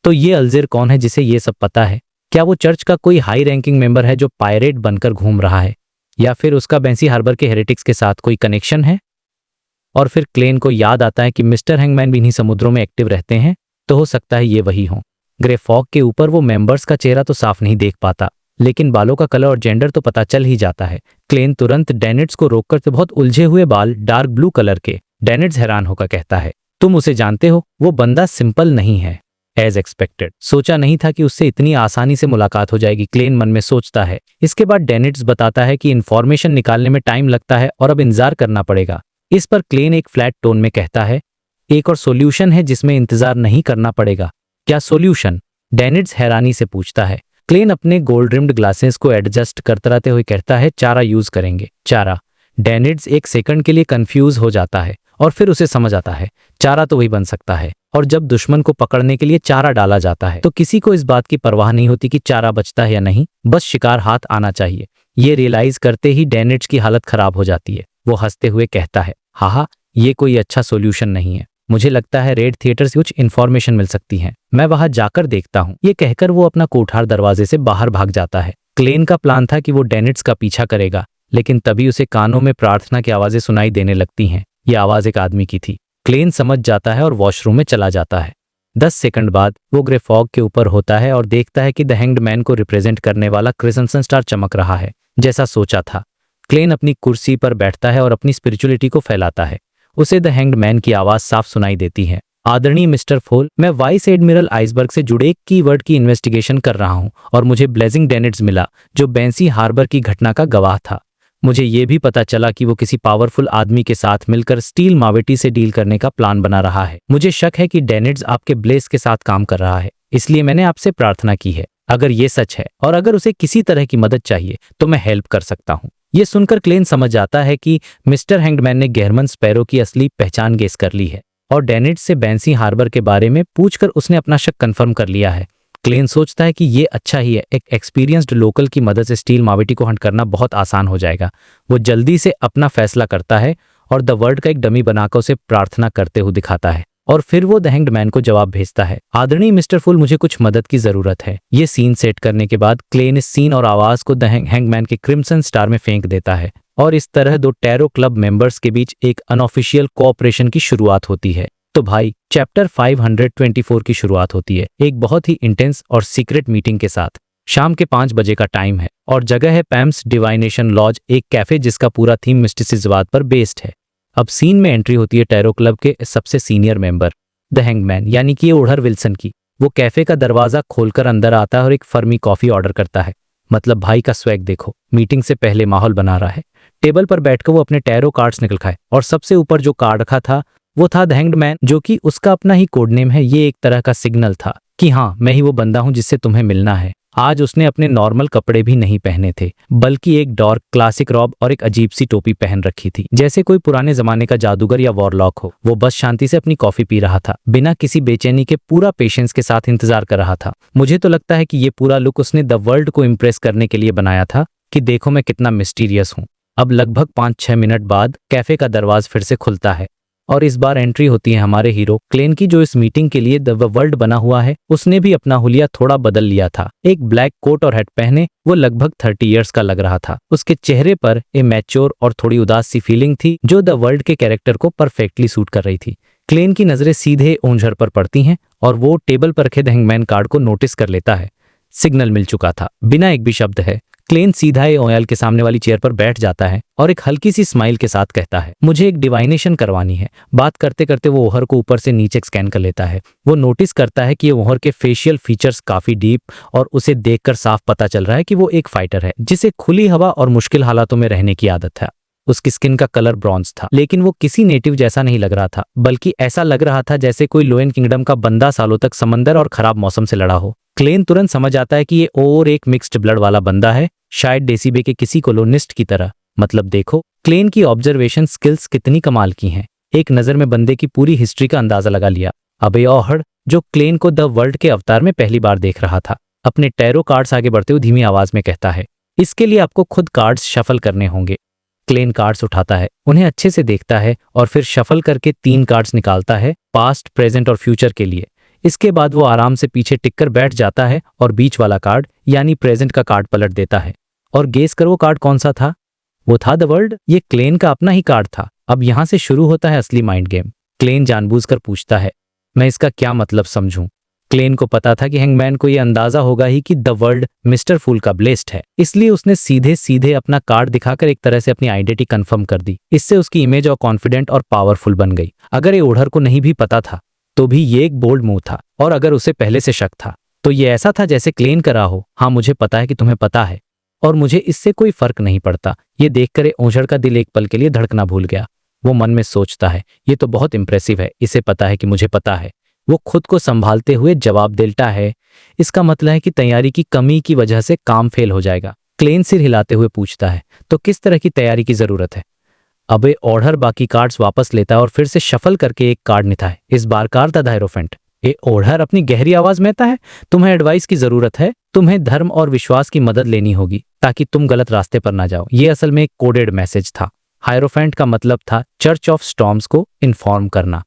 तो ये अल्जेर कौन है जिसे ये सब पता है? क्या वो चर्च का कोई हाई रैंकिंग मेंबर है जो पायरेट बनकर घूम रहा है, या फिर उसका बैंसी हार्बर के हेरेटिक्स के साथ कोई कनेक्शन है? और फिर क्लेन को याद आता है कि मिस्टर हैंगमैन भी इन्हीं समुद्रों में एक्टिव रहते हैं, तो हो सकता है ये वही हों। ग्रे फॉग के ऊपर वो मेंबर्स का चेहरा तो साफ नहीं देख पाता, लेकिन बालों का कलर और जेंडर तो पता चल ही जाता है। क्लेन तुरंत डैनिड्स को रोककर, तो बहुत उलझे हुए बाल डार्क ब्लू कलर के। डैनिड्स हैरान होकर कहता है, तुम उसे जानते हो? वो बंदा सिंपल नहीं है। एज एक्सपेक्टेड, सोचा नहीं था कि उससे इतनी आसानी से मुलाकात हो जाएगी, क्लेन मन में सोचता है। इसके बाद डैनिड्स बताता है कि इन्फॉर्मेशन निकालने में टाइम लगता है और अब इंतजार करना पड़ेगा। इस पर क्लेन एक फ्लैट टोन में कहता है, एक और सॉल्यूशन है जिसमें इंतजार नहीं करना पड़ेगा। क्या सॉल्यूशन? डैनिड्स हैरानी से पूछता है। क्लेन अपने गोल्ड रिम्ड ग्लासेस को एडजस्ट करते हुए कहता है, चारा यूज करेंगे। चारा? डैनिड्स एक सेकंड के लिए कंफ्यूज हो जाता है और फिर उसे समझ आता है, चारा तो वही बन सकता है। और जब दुश्मन को पकड़ने के लिए चारा डाला जाता है तो किसी को इस बात की परवाह नहीं होती कि चारा बचता है या नहीं, बस शिकार हाथ आना चाहिए। ये रियलाइज करते ही डैनिड्स की हालत खराब हो जाती है। वो हंसते हुए कहता है, हाँ, ये कोई अच्छा सॉल्यूशन नहीं है। मुझे लगता है रेड थिएटर से कुछ इन्फॉर्मेशन मिल सकती है, मैं वहां जाकर देखता हूँ। ये कहकर वो अपना कोठार दरवाजे से बाहर भाग जाता है। क्लेन का प्लान था कि वो डैनिड्स का पीछा करेगा, लेकिन तभी उसे कानों में प्रार्थना की आवाजें सुनाई देने लगती हैं। ये आवाज एक आदमी की थी। क्लेन समझ जाता है और वॉशरूम में चला जाता है। 10 सेकंड बाद वो ग्रे फॉग के ऊपर होता है और देखता है कि द हैंग्ड मैन को रिप्रेजेंट करने वाला क्रिसमसन स्टार चमक रहा है, जैसा सोचा था। क्लेन अपनी कुर्सी पर बैठता है और अपनी स्पिरिचुअलिटी को फैलाता है। उसे द हैंग्ड मैन की आवाज साफ सुनाई देती है, आदरणीय मिस्टर फोल, मैं वाइस एडमिरल आइसबर्ग से जुड़े एक कीवर्ड की इन्वेस्टिगेशन कर रहा हूं और मुझे ब्लेजिंग डैनिड्स मिला जो बैंसी हार्बर की घटना का गवाह था। मुझे ये भी पता चला कि वो किसी पावरफुल आदमी के साथ मिलकर स्टील मावेटी से डील करने का प्लान बना रहा है। मुझे शक है कि डैनिड्स आपके ब्लेस के साथ काम कर रहा है, इसलिए मैंने आपसे प्रार्थना की है। अगर ये सच है और अगर उसे किसी तरह की मदद चाहिए तो मैं हेल्प कर सकता हूँ। ये सुनकर क्लेन समझ जाता है कि मिस्टर हैंगमैन ने गेहरमन स्पैरो की असली पहचान गेस कर ली है और डैनिड्स से बैंसी हार्बर के बारे में पूछकर उसने अपना शक कंफर्म कर लिया है। क्लेन सोचता है कि ये अच्छा ही है, एक एक्सपीरियंस्ड लोकल की मदद से स्टील मावेटी को हंट करना बहुत आसान हो जाएगा। वो जल्दी से अपना फैसला करता है और द वर्ड का एक डमी बनाकर उसे प्रार्थना करते हुए दिखाता है और फिर वो द हैंग्ड मैन को जवाब भेजता है, आदरणीय मिस्टर फुल, मुझे कुछ मदद की जरूरत है। ये सीन सेट करने के बाद क्लेन इस सीन और आवाज को द हैंगमैन के क्रिम्सन स्टार में फेंक देता है और इस तरह दो टैरो क्लब मेंबर्स के बीच एक अनऑफिशियल कोऑपरेशन की शुरुआत होती है। तो भाई चैप्टर 524 की शुरुआत होती है एक बहुत ही इंटेंस और सीक्रेट मीटिंग के साथ। शाम के 5 बजे का टाइम है और जगह है पैम्स डिवाइनेशन लॉज, एक कैफे जिसका पूरा थीम मिस्टिसिज्म पर बेस्ड है। अब सीन में एंट्री होती है टैरो क्लब के सबसे सीनियर मेंबर द हैंगमैन यानी कि ओढ़र विल्सन की। वो कैफे का दरवाजा खोलकर अंदर आता है और एक फर्मी कॉफी ऑर्डर करता है। मतलब भाई का स्वैग देखो, मीटिंग से पहले माहौल बना रहा है। टेबल पर बैठकर वो अपने टैरो कार्ड्स निकल खाए और सबसे ऊपर जो कार्ड रखा था वो था द हैंग्ड मैन, जो कि उसका अपना ही कोड नेम है। ये एक तरह का सिग्नल था कि हाँ, मैं ही वो बंदा हूं जिससे तुम्हें मिलना है। आज उसने अपने नॉर्मल कपड़े भी नहीं पहने थे, बल्कि एक डार्क क्लासिक रॉब और एक अजीब सी टोपी पहन रखी थी, जैसे कोई पुराने जमाने का जादूगर या वॉरलॉक हो। वो बस शांति से अपनी कॉफी पी रहा था, बिना किसी बेचैनी के, पूरा पेशेंस के साथ इंतजार कर रहा था। मुझे तो लगता है कि ये पूरा लुक उसने द वर्ल्ड को इम्प्रेस करने के लिए बनाया था कि देखो मैं कितना मिस्टीरियस हूँ। अब लगभग 5-6 मिनट बाद कैफे का दरवाज फिर से खुलता है और इस बार एंट्री होती है हमारे हीरो क्लेन की, जो इस मीटिंग के लिए द वर्ल्ड बना हुआ है। उसने भी अपना हुलिया थोड़ा बदल लिया था। एक ब्लैक कोट और हैट पहने वो लगभग 30 इयर्स का लग रहा था। उसके चेहरे पर ए मैच्योर और थोड़ी उदास सी फीलिंग थी जो द वर्ल्ड के कैरेक्टर को परफेक्टली सूट कर रही थी। क्लेन की नजरें सीधे ओंझर पर पड़ती हैं और वो टेबल पर रखे द हैंगमैन कार्ड को नोटिस कर लेता है। सिग्नल मिल चुका था, बिना एक भी शब्द है। क्लेन सीधा ओयाल के सामने वाली चेयर पर बैठ जाता है और एक हल्की सी स्माइल के साथ कहता है, मुझे एक डिवाइनेशन करवानी है। बात करते करते वो ओहर को ऊपर से नीचे स्कैन कर लेता है। वो नोटिस करता है कि ये ओहर के फेशियल फीचर्स काफी डीप और उसे देखकर साफ पता चल रहा है कि वो एक फाइटर है जिसे खुली हवा और मुश्किल हालातों में रहने की आदत है। उसकी स्किन का कलर ब्रॉन्ज था, लेकिन वो किसी नेटिव जैसा नहीं लग रहा था, बल्कि ऐसा लग रहा था जैसे कोई लोएन किंगडम का बंदा सालों तक समंदर और खराब मौसम से लड़ा हो। क्लेन तुरंत समझ आता है कि ये और एक मिक्स्ड ब्लड वाला बंदा है, शायद डेसीबे के किसी कॉलोनिस्ट की तरह। मतलब देखो क्लेन की ऑब्जर्वेशन स्किल्स कितनी कमाल की हैं। एक नजर में बंदे की पूरी हिस्ट्री का अंदाजा लगा लिया। अबे ओहर, जो क्लेन को द वर्ल्ड के अवतार में पहली बार देख रहा था, अपने टैरो कार्ड्स आगे बढ़ते हुए धीमी आवाज में कहता है, इसके लिए आपको खुद कार्ड्स शफल करने होंगे। क्लेन कार्ड्स उठाता है, उन्हें अच्छे से देखता है और फिर शफल करके 3 कार्ड्स निकालता है, पास्ट, प्रेजेंट और फ्यूचर के लिए। इसके बाद वो आराम से पीछे टिककर बैठ जाता है और बीच वाला कार्ड यानी प्रेजेंट का कार्ड पलट देता है। और गेस कर वो कार्ड कौन सा था? वो था द वर्ल्ड। ये क्लेन का अपना ही कार्ड था। अब यहां से शुरू होता है असली माइंड गेम। क्लेन जानबूझकर पूछता है, मैं इसका क्या मतलब समझूं? क्लेन को पता था कि हैंगमैन को यह अंदाजा होगा ही कि द वर्ल्ड मिस्टर फूल का ब्लेस्ड है, इसलिए उसने सीधे सीधे अपना कार्ड दिखाकर एक तरह से अपनी आइडेंटिटी कंफर्म कर दी। इससे उसकी इमेज और कॉन्फिडेंट और पावरफुल बन गई। अगर ये ओढ़र को नहीं भी पता था तो भी ये एक बोल्ड मूव था, और अगर उसे पहले से शक था तो ये ऐसा था जैसे क्लेन कर रहा हो, हाँ मुझे पता है कि तुम्हें पता है और मुझे इससे कोई फर्क नहीं पड़ता। ये देखकर ओझड़ का दिल एक पल के लिए धड़कना भूल गया। वो मन में सोचता है, ये तो बहुत इंप्रेसिव है, इसे पता है कि मुझे पता है। वो खुद को संभालते हुए जवाब देता है, इसका मतलब है कि तैयारी की कमी की वजह से काम फेल हो जाएगा। क्लेन सिर हिलाते हुए पूछता है, तो किस तरह की तैयारी की जरूरत है? अबे ओढ़र बाकी कार्ड्स वापस लेता है और फिर से शफल करके एक कार्ड निता है। इस बार कार्ड था द हायरोफेंट। ए ओढ़र अपनी गहरी आवाज में कहता है, तुम्हें एडवाइस की जरूरत है, तुम्हें धर्म और विश्वास की मदद लेनी होगी ताकि तुम गलत रास्ते पर ना जाओ। ये असल में एक कोडेड मैसेज था। हायरोफेंट का मतलब था चर्च ऑफ स्टॉर्म्स को इन्फॉर्म करना।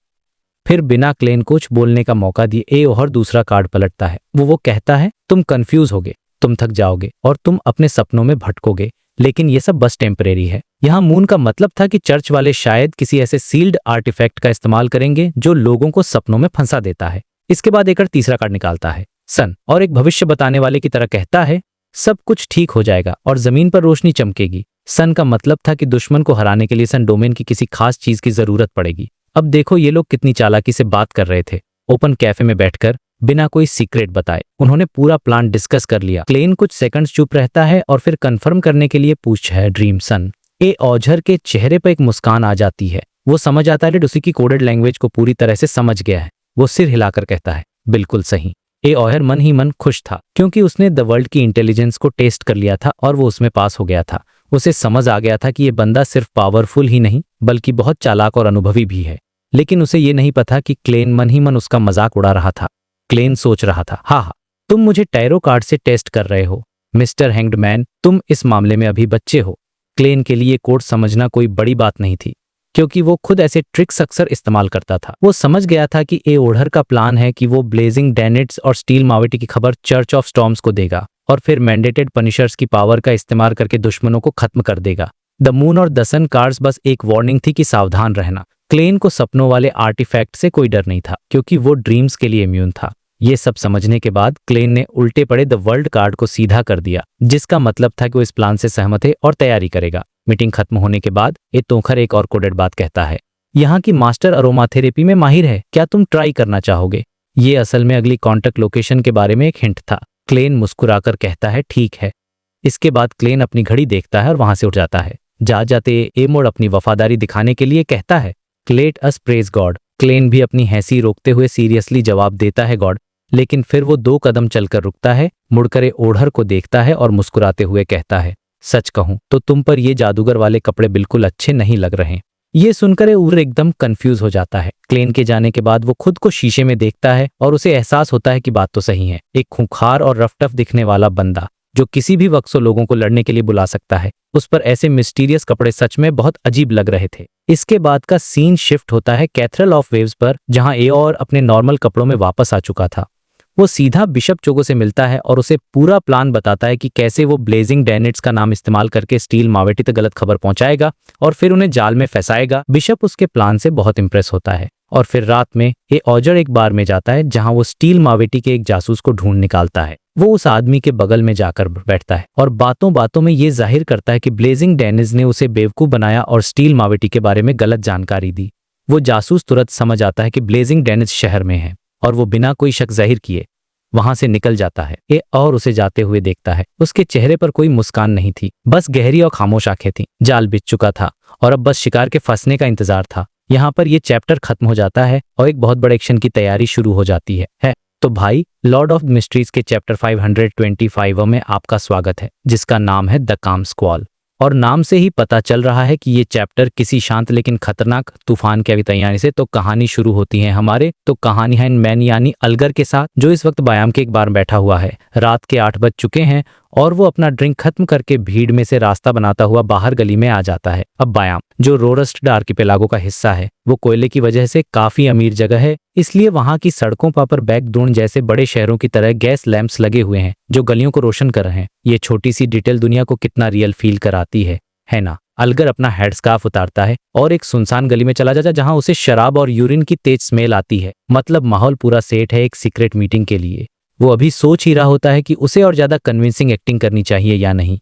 फिर बिना क्लेन कुछ बोलने का मौका दिए ए ओहर दूसरा कार्ड पलटता है। वो कहता है, तुम कंफ्यूज होगे, तुम थक जाओगे और तुम अपने सपनों में भटकोगे, लेकिन ये सब बस टेम्परेरी है। यहाँ मून का मतलब था कि चर्च वाले शायद किसी ऐसे सील्ड आर्टिफैक्ट का इस्तेमाल करेंगे जो लोगों को सपनों में फंसा देता है। इसके बाद एक तीसरा कार्ड निकालता है सन, और एक भविष्य बताने वाले की तरह कहता है, सब कुछ ठीक हो जाएगा और जमीन पर रोशनी चमकेगी। सन का मतलब था कि दुश्मन को हराने के लिए सन डोमेन की किसी खास चीज की जरूरत पड़ेगी। अब देखो ये लोग कितनी चालाकी से बात कर रहे थे। ओपन कैफे में बैठकर बिना कोई सीक्रेट बताए उन्होंने पूरा प्लान डिस्कस कर लिया। क्लेन कुछ सेकंड्स चुप रहता है और फिर कंफर्म करने के लिए पूछता है, ड्रीम सन? ए ओझर के चेहरे पर एक मुस्कान आ जाती है। वो समझ आता है उसी की कोडेड लैंग्वेज को पूरी तरह से समझ गया है। वो सिर हिलाकर कहता है, बिल्कुल सही। ए ओहर मन ही मन खुश था क्योंकि उसने द वर्ल्ड की इंटेलिजेंस को टेस्ट कर लिया था और वो उसमें पास हो गया था। उसे समझ आ गया था कि ये बंदा सिर्फ पावरफुल ही नहीं बल्कि बहुत चालाक और अनुभवी भी है। लेकिन उसे ये नहीं पता कि क्लेन मन ही मन उसका मजाक उड़ा रहा था। क्लेन सोच रहा था, हाँ, तुम मुझे टैरो कार्ड से टेस्ट कर रहे हो मिस्टर हैंग्ड मैन, तुम इस मामले में अभी बच्चे हो। क्लेन के लिए कोड समझना कोई बड़ी बात नहीं थी। क्योंकि वो खुद ऐसे ट्रिक्स अक्सर इस्तेमाल करता था। वो समझ गया था कि ए ओढ़र का प्लान है कि वो ब्लेजिंग डैनेट्स और स्टील मावेटी की खबर चर्च ऑफ स्टॉर्म्स को देगा और फिर मैंडेटेड पनिशर्स की पावर का इस्तेमाल करके दुश्मनों को खत्म कर देगा। द मून और द सन कार्ड्स बस एक वार्निंग थी कि सावधान रहना। क्लेन को सपनों वाले आर्टिफैक्ट से कोई डर नहीं था क्योंकि वो ड्रीम्स के लिए इम्यून था। ये सब समझने के बाद क्लेन ने उल्टे पड़े द वर्ल्ड कार्ड को सीधा कर दिया, जिसका मतलब था कि वो इस प्लान से सहमत है और तैयारी करेगा। मीटिंग खत्म होने के बाद ये तोखर एक और कोडेड बात कहता है, यहाँ की मास्टर अरोमाथेरेपी में माहिर है, क्या तुम ट्राई करना चाहोगे? ये असल में अगली कॉन्टेक्ट लोकेशन के बारे में एक हिंट था। क्लेन मुस्कुराकर कहता है ठीक है। इसके बाद क्लेन अपनी घड़ी देखता है और वहां से उठ जाता है। जा जाते एमोड अपनी वफादारी दिखाने के लिए कहता है, let us praise God. Klein भी अपनी हंसी रोकते हुए सीरियसली जवाब देता है गॉड, लेकिन फिर वो 2 कदम चलकर रुकता है, मुड़कर ओढ़र को देखता है और मुस्कुराते हुए कहता है, सच कहूं तो तुम पर ये जादूगर वाले कपड़े बिल्कुल अच्छे नहीं लग रहे। ये सुनकर ओढ़र एकदम कंफ्यूज हो जाता है। क्लेन के जाने के बाद वो खुद को शीशे में देखता है और उसे एहसास होता है कि बात तो सही है। एक खूंखार और रफ टफ दिखने वाला बंदा जो किसी भी वक्त लोगों को लड़ने के लिए बुला सकता है, उस पर ऐसे मिस्टीरियस कपड़े सच में बहुत अजीब लग रहे थे। इसके बाद का सीन शिफ्ट होता है कैथेड्रल ऑफ वेव्स पर, जहां ए और अपने नॉर्मल कपड़ों में वापस आ चुका था। वो सीधा बिशप चोगो से मिलता है और उसे पूरा प्लान बताता है कि कैसे वो ब्लेजिंग डैनेट्स का नाम इस्तेमाल करके स्टील मावेटी तक गलत खबर पहुंचाएगा और फिर उन्हें जाल में फंसाएगा। बिशप उसके प्लान से बहुत इंप्रेस होता है और फिर रात में ए ऑजर एक बार में जाता है जहां वो स्टील मावेटी के एक जासूस को ढूंढ निकालता है। वो उस आदमी के बगल में जाकर बैठता है और बातों बातों में ये जाहिर करता है कि ब्लेजिंग डैनेट्स ने उसे बेवकूफ बनाया और स्टील मावेटी के बारे में गलत जानकारी दी। वो जासूस तुरंत समझ आता है कि ब्लेजिंग डैनेट्स शहर में है और वो बिना कोई शक जाहिर किए वहां से निकल जाता है। ए और उसे जाते हुए देखता है। उसके चेहरे पर कोई मुस्कान नहीं थी, बस गहरी और खामोश आंखें थीं। जाल बिछ चुका था और अब बस शिकार के फंसने का इंतजार था। यहाँ पर ये चैप्टर खत्म हो जाता है और एक बहुत बड़े एक्शन की तैयारी शुरू हो जाती है। तो भाई, लॉर्ड ऑफ मिस्ट्रीज के चैप्टर 525 में आपका स्वागत है, जिसका नाम है द काम स्क्वॉल। और नाम से ही पता चल रहा है कि ये चैप्टर किसी शांत लेकिन खतरनाक तूफान की तैयारी से तो कहानी शुरू होती है तो कहानी है मैन यानी अलगर के साथ, जो इस वक्त बायाम के एक बार बैठा हुआ है। रात के 8 बज चुके हैं और वो अपना ड्रिंक खत्म करके भीड़ में से रास्ता बनाता हुआ बाहर गली में आ जाता है। अब बायाम, जो रोरस्ट आर्किपेलागो का हिस्सा है, वो कोयले की वजह से काफी अमीर जगह है, इसलिए वहां की सड़कों पर बैकडून जैसे बड़े शहरों की तरह गैस लैंप्स लगे हुए हैं जो गलियों को रोशन कर रहे हैं। ये छोटी सी डिटेल दुनिया को कितना रियल फील कराती है ना। अलगर अपना हेडस्कार्फ उतारता है और एक सुनसान गली में चला जाता जहां उसे शराब और यूरिन की तेज स्मेल आती है। मतलब माहौल पूरा सेट है एक सीक्रेट मीटिंग के लिए। वो अभी सोच ही रहा होता है कि उसे और ज्यादा कन्विंसिंग एक्टिंग करनी चाहिए या नहीं,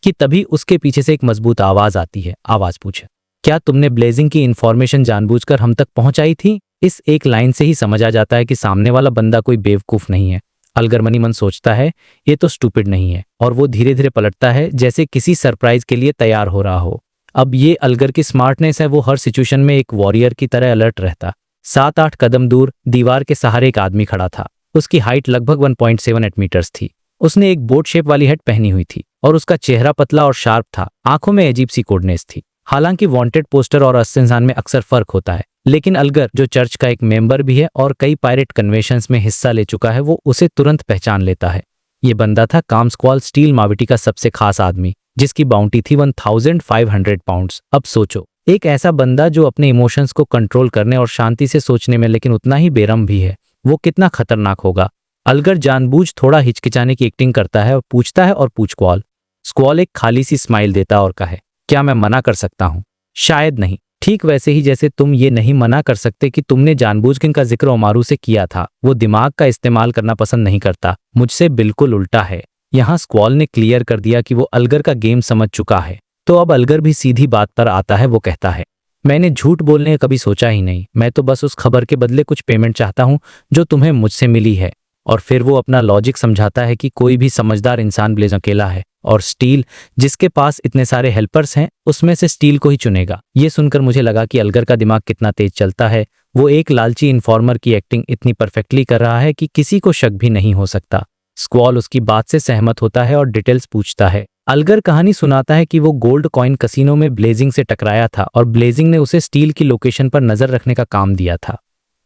कि तभी उसके पीछे से एक मजबूत आवाज आती है। आवाज पूछे, क्या तुमने ब्लेजिंग की इन्फॉर्मेशन जानबूझकर हम तक पहुंचाई थी? इस एक लाइन से ही समझ आ जाता है कि सामने वाला बंदा कोई बेवकूफ नहीं है। अलगर मनी मन सोचता है ये तो स्टूपिड नहीं है, और वो धीरे धीरे पलटता है जैसे किसी सरप्राइज के लिए तैयार हो रहा हो। अब ये अलगर की स्मार्टनेस है। वो हर सिचुएशन में एक वॉरियर की तरह अलर्ट रहता। 7-8 कदम दूर दीवार के सहारे एक आदमी खड़ा था। उसकी हाइट लगभग 1.78 मीटर्स थी। उसने एक बोट शेप वाली हैट पहनी हुई थी और उसका चेहरा पतला और शार्प था। आंखों में अजीब सी कोडनेस थी। हालांकि वांटेड पोस्टर और असली इंसान में अक्सर फर्क होता है, लेकिन अलगर, जो चर्च का एक मेंबर भी है और कई पायरेट कन्वेंशंस में हिस्सा ले चुका है, वो उसे तुरंत पहचान लेता है। ये बंदा था काम स्क्वॉल, स्टील मावेटी का सबसे खास आदमी, जिसकी बाउंटी थी 1500 पाउंड्स। अब सोचो, एक ऐसा बंदा जो अपने इमोशंस को कंट्रोल करने और शांति से सोचने में लेकिन उतना ही बेरहम भी है, वो कितना खतरनाक होगा। अलगर जानबूझ थोड़ा हिचकिचाने की एक्टिंग करता है और पूछता है, और पूछ स्क्वॉल। स्क्वॉल एक खाली सी स्माइल देता और कहे, क्या मैं मना कर सकता हूँ? शायद नहीं। ठीक वैसे ही जैसे तुम ये नहीं मना कर सकते कि तुमने जानबूझ के इनका जिक्र ओमारू से किया था। वो दिमाग का इस्तेमाल करना पसंद नहीं करता, मुझसे बिल्कुल उल्टा है। यहाँ स्क्वॉल ने क्लियर कर दिया कि वो अलगर का गेम समझ चुका है। तो अब अलगर भी सीधी बात पर आता है। वो कहता है, मैंने झूठ बोलने का कभी सोचा ही नहीं। मैं तो बस उस खबर के बदले कुछ पेमेंट चाहता हूँ जो तुम्हें मुझसे मिली है। और फिर वो अपना लॉजिक समझाता है कि कोई भी समझदार इंसान ब्लेज अकेला है, और स्टील, जिसके पास इतने सारे हेल्पर्स हैं, उसमें से स्टील को ही चुनेगा। ये सुनकर मुझे लगा कि अलगर का दिमाग कितना तेज चलता है। वो एक लालची इन्फॉर्मर की एक्टिंग इतनी परफेक्टली कर रहा है कि किसी को शक भी नहीं हो सकता। स्क्वॉल उसकी बात से सहमत होता है और डिटेल्स पूछता है। अलगर कहानी सुनाता है कि वो गोल्ड कॉइन कसिनो में ब्लेजिंग से टकराया था और ब्लेजिंग ने उसे स्टील की लोकेशन पर नजर रखने का काम दिया था।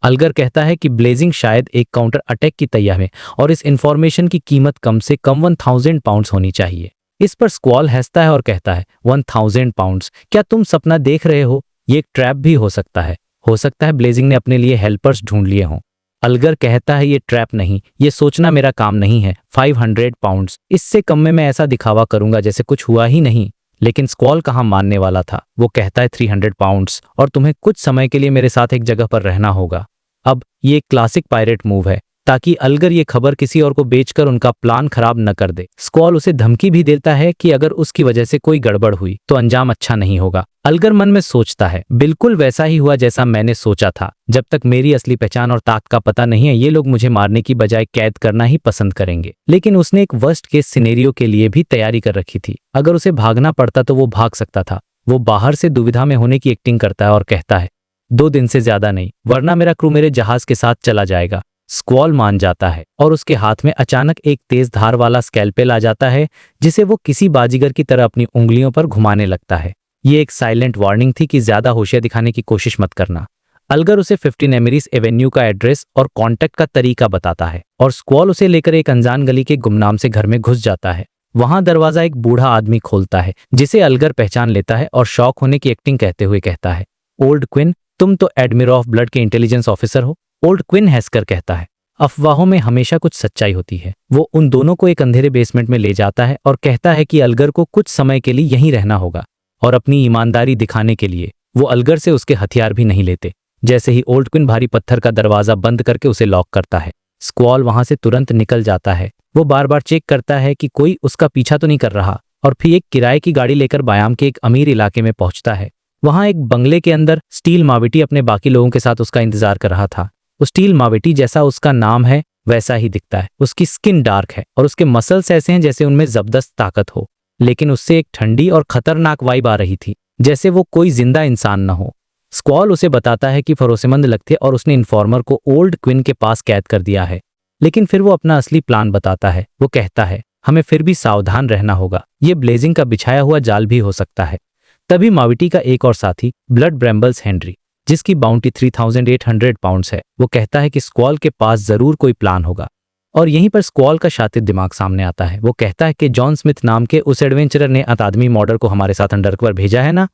अलगर कहता है कि ब्लेजिंग शायद एक काउंटर अटैक की तैयारी में, और इस इंफॉर्मेशन की कीमत कम से कम 1000 पाउंड्स होनी चाहिए। इस पर स्क्वॉल हंसता है और कहता है, 1000 पाउंड्स? क्या तुम सपना देख रहे हो? ये एक ट्रैप भी हो सकता है ब्लेजिंग ने अपने लिए हेल्पर्स ढूंढ लिए हों। अलगर कहता है ये ट्रैप नहीं, ये सोचना मेरा काम नहीं है। 500 पाउंड्स, इससे कम में मैं ऐसा दिखावा करूंगा जैसे कुछ हुआ ही नहीं। लेकिन स्क्वॉल कहाँ मानने वाला था। वो कहता है 300 पाउंड्स और तुम्हें कुछ समय के लिए मेरे साथ एक जगह पर रहना होगा। अब ये एक क्लासिक पायरेट मूव है ताकि अलगर ये खबर किसी और को बेचकर उनका प्लान खराब न कर दे। स्क्वॉल उसे धमकी भी देता है कि अगर उसकी वजह से कोई गड़बड़ हुई तो अंजाम अच्छा नहीं होगा। अलगर मन में सोचता है बिल्कुल वैसा ही हुआ जैसा मैंने सोचा था। जब तक मेरी असली पहचान और ताकत का पता नहीं है ये लोग मुझे मारने की बजाय कैद करना ही पसंद करेंगे। लेकिन उसने एक वर्स्ट केस सिनेरियो के लिए भी तैयारी कर रखी थी। अगर उसे भागना पड़ता तो वो भाग सकता था। वो बाहर से दुविधा में होने की एक्टिंग करता है और कहता है 2 दिन से ज्यादा नहीं, वरना मेरा क्रू मेरे जहाज के साथ चला जाएगा। स्क्वॉल मान जाता है और उसके हाथ में अचानक एक तेज धार वाला स्कैल्पेल आ जाता है जिसे वो किसी बाजीगर की तरह अपनी उंगलियों पर घुमाने लगता है। ये एक साइलेंट वार्निंग थी कि ज्यादा होशियार दिखाने की कोशिश मत करना। अलगर उसे 15 एमरीज एवेन्यू का एड्रेस और कांटेक्ट का तरीका बताता है और स्क्वॉल उसे लेकर एक अनजान गली के गुमनाम से घर में घुस जाता है। वहां दरवाजा एक बूढ़ा आदमी खोलता है जिसे अलगर पहचान लेता है और शॉक होने की एक्टिंग कहते हुए कहता है, ओल्ड क्विन, तुम तो एडमिरल ऑफ ब्लड के इंटेलिजेंस ऑफिसर हो। ओल्ड क्विन हंसकर कहता है, अफवाहों में हमेशा कुछ सच्चाई होती है। वो उन दोनों को एक अंधेरे बेसमेंट में ले जाता है और कहता है कि अलगर को कुछ समय के लिए यहीं रहना होगा और अपनी ईमानदारी दिखाने के लिए वो अलगर से उसके हथियार भी नहीं लेते। जैसे ही ओल्ड क्विन भारी पत्थर का दरवाजा बंद करके उसे लॉक करता है, स्क्वॉल वहां से तुरंत निकल जाता है। वो बार बार चेक करता है कि कोई उसका पीछा तो नहीं कर रहा और फिर एक किराए की गाड़ी लेकर बायाम के एक अमीर इलाके में पहुंचता है। वहां एक बंगले के अंदर स्टील मावेटी अपने बाकी लोगों के साथ उसका इंतजार कर रहा था। उस स्टील मावेटी जैसा उसका नाम है वैसा ही दिखता है। उसकी स्किन डार्क है और उसके मसल्स ऐसे हैं जैसे उनमें जबरदस्त ताकत हो, लेकिन उससे एक ठंडी और खतरनाक वाइब आ रही थी जैसे वो कोई जिंदा इंसान न हो। स्क्वॉल उसे बताता है कि भरोसेमंद लगते और उसने इन्फॉर्मर को ओल्ड क्विन के पास कैद कर दिया है। लेकिन फिर वो अपना असली प्लान बताता है। वो कहता है हमें फिर भी सावधान रहना होगा, ये ब्लेजिंग का बिछाया हुआ जाल भी हो सकता है। तभी माविटी का एक और साथी ब्लड ब्रैम्बल्स हेनरी, जिसकी बाउंटी 3800 पाउंड्स है, वो कहता है कि स्क्वॉल के पास जरूर कोई प्लान होगा। और यहीं पर स्क्वॉल का शातिर दिमाग सामने आता है। वो कहता है कि जॉन स्मिथ नाम के उस एडवेंचरर ने अकादमी मॉडल को हमारे साथ अंडरकवर भेजा है ना,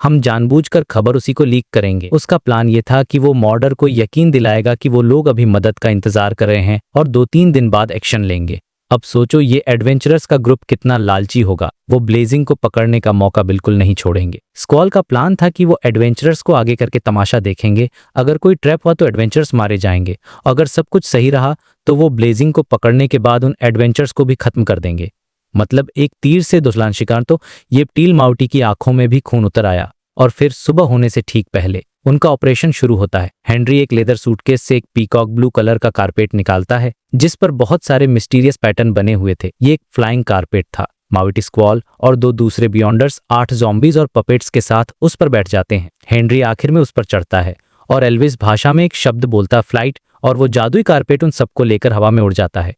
हम जानबूझकर खबर उसी को लीक करेंगे। उसका प्लान ये था कि वो मॉडल को यकीन दिलाएगा कि वो लोग अभी मदद का इंतजार कर रहे हैं और 2-3 दिन बाद एक्शन लेंगे। अब सोचो ये एडवेंचरर्स का ग्रुप कितना लालची होगा। वो ब्लेजिंग को पकड़ने का मौका बिल्कुल नहीं छोड़ेंगे। स्क्वॉल का प्लान था कि वो एडवेंचरर्स को आगे करके तमाशा देखेंगे। अगर कोई ट्रैप हुआ तो एडवेंचरर्स मारे जाएंगे। अगर सब कुछ सही रहा तो वो ब्लेजिंग को पकड़ने के बाद उन एडवेंचरर्स को भी खत्म कर देंगे। मतलब एक तीर से 2 शिकार। तो ये टील माउटी की आंखों में भी खून उतर आया और फिर सुबह होने से ठीक पहले उनका ऑपरेशन शुरू होता है। हेनरी एक लेदर सूटकेस से एक पीकॉक ब्लू कलर का कारपेट निकालता है जिस पर बहुत सारे मिस्टीरियस पैटर्न बने हुए थे। ये एक फ्लाइंग कारपेट था। माविटी, स्क्वॉल और 2 दूसरे बियॉन्डर्स 8 ज़ॉम्बीज और पपेट्स के साथ उस पर बैठ जाते हैं। हेनरी आखिर में उस पर चढ़ता है और एल्विस भाषा में एक शब्द बोलता फ्लाइट, और वो जादुई कारपेट उन सबको लेकर हवा में उड़ जाता है।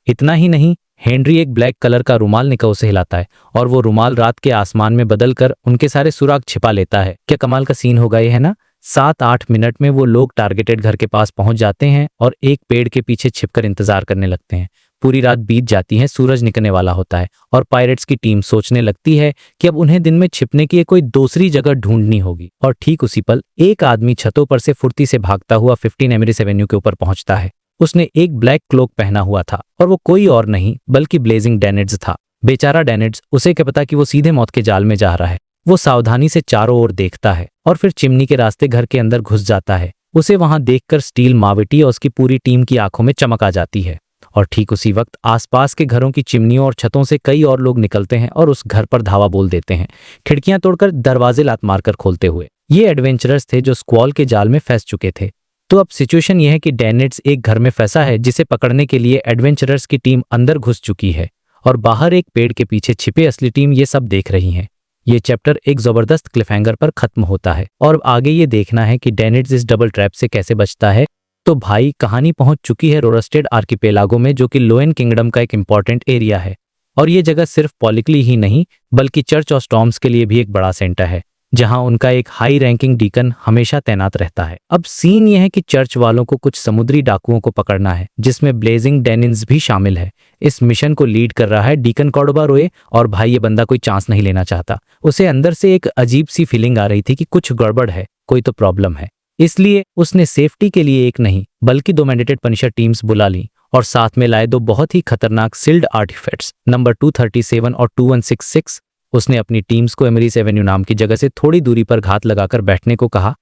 इतना ही नहीं, हेनरी एक ब्लैक कलर का रुमाल निकाल उसे हिलाता है और वो रुमाल रात के आसमान में बदलकर उनके सारे सुराग छिपा लेता है। क्या कमाल का सीन होगा ये, है ना। 7-8 मिनट में वो लोग टारगेटेड घर के पास पहुंच जाते हैं और एक पेड़ के पीछे छिपकर इंतजार करने लगते हैं। पूरी रात बीत जाती है, सूरज निकलने वाला होता है और पायरेट्स की टीम सोचने लगती है कि अब उन्हें दिन में छिपने की कोई दूसरी जगह ढूंढनी होगी। और ठीक उसी पल एक आदमी छतों पर से फुर्ती से भागता हुआ 15 एमरीज एवेन्यू के ऊपर पहुंचता है। उसने एक ब्लैक क्लोक पहना हुआ था और वो कोई और नहीं बल्कि ब्लेजिंग डैनिड्स था। बेचारा डैनिड्स, उसे क्या पता कि वो सीधे मौत के जाल में जा रहा है। वो सावधानी से चारों ओर देखता है और फिर चिमनी के रास्ते घर के अंदर घुस जाता है। उसे वहां देखकर स्टील माविटी और उसकी पूरी टीम की आंखों में चमक आ जाती है। और ठीक उसी वक्त आसपास के घरों की चिमनियों और छतों से कई और लोग निकलते हैं और उस घर पर धावा बोल देते हैं, खिड़कियां तोड़कर दरवाजे लात मारकर खोलते हुए। ये एडवेंचरर्स थे जो स्क्वॉल के जाल में फंस चुके थे। तो अब सिचुएशन यह है कि डैनिड्स एक घर में फंसा है जिसे पकड़ने के लिए एडवेंचरर्स की टीम अंदर घुस चुकी है और बाहर एक पेड़ के पीछे छिपे असली टीम ये सब देख रही है। ये चैप्टर एक जबरदस्त क्लिफहैंगर पर खत्म होता है और आगे ये देखना है कि डैनिड्स इस डबल ट्रैप से कैसे बचता है। तो भाई, कहानी पहुंच चुकी है रोरस्टेड आर्किपेलागो में, जो कि लोएन किंगडम का एक इंपॉर्टेंट एरिया है। और ये जगह सिर्फ पॉलिटिकली ही नहीं बल्कि चर्च ऑफ स्टॉर्म्स के लिए भी एक बड़ा सेंटर है, जहां उनका एक हाई रैंकिंग डीकन हमेशा तैनात रहता है। अब सीन यह है कि चर्च वालों को कुछ समुद्री डाकुओं को पकड़ना है, जिसमें ब्लेजिंग डेनिन्स भी शामिल है। इस मिशन को लीड कर रहा है डीकन कॉर्डोबा रोए, और भाई ये बंदा कोई चांस नहीं लेना चाहता। उसे अंदर से एक अजीब सी फीलिंग आ रही थी कि कुछ गड़बड़ है, कोई तो प्रॉब्लम है। इसलिए उसने सेफ्टी के लिए एक नहीं बल्कि 2 मैंडेटेड पनिशर टीम्स बुला ली और साथ में लाए 2 बहुत ही खतरनाक सील्ड आर्टिफैक्ट्स नंबर 237 और 2166। उसने अपनी टीम्स को एमरीज एवेन्यू नाम की जगह से थोड़ी दूरी पर घात लगाकर बैठने को कहा,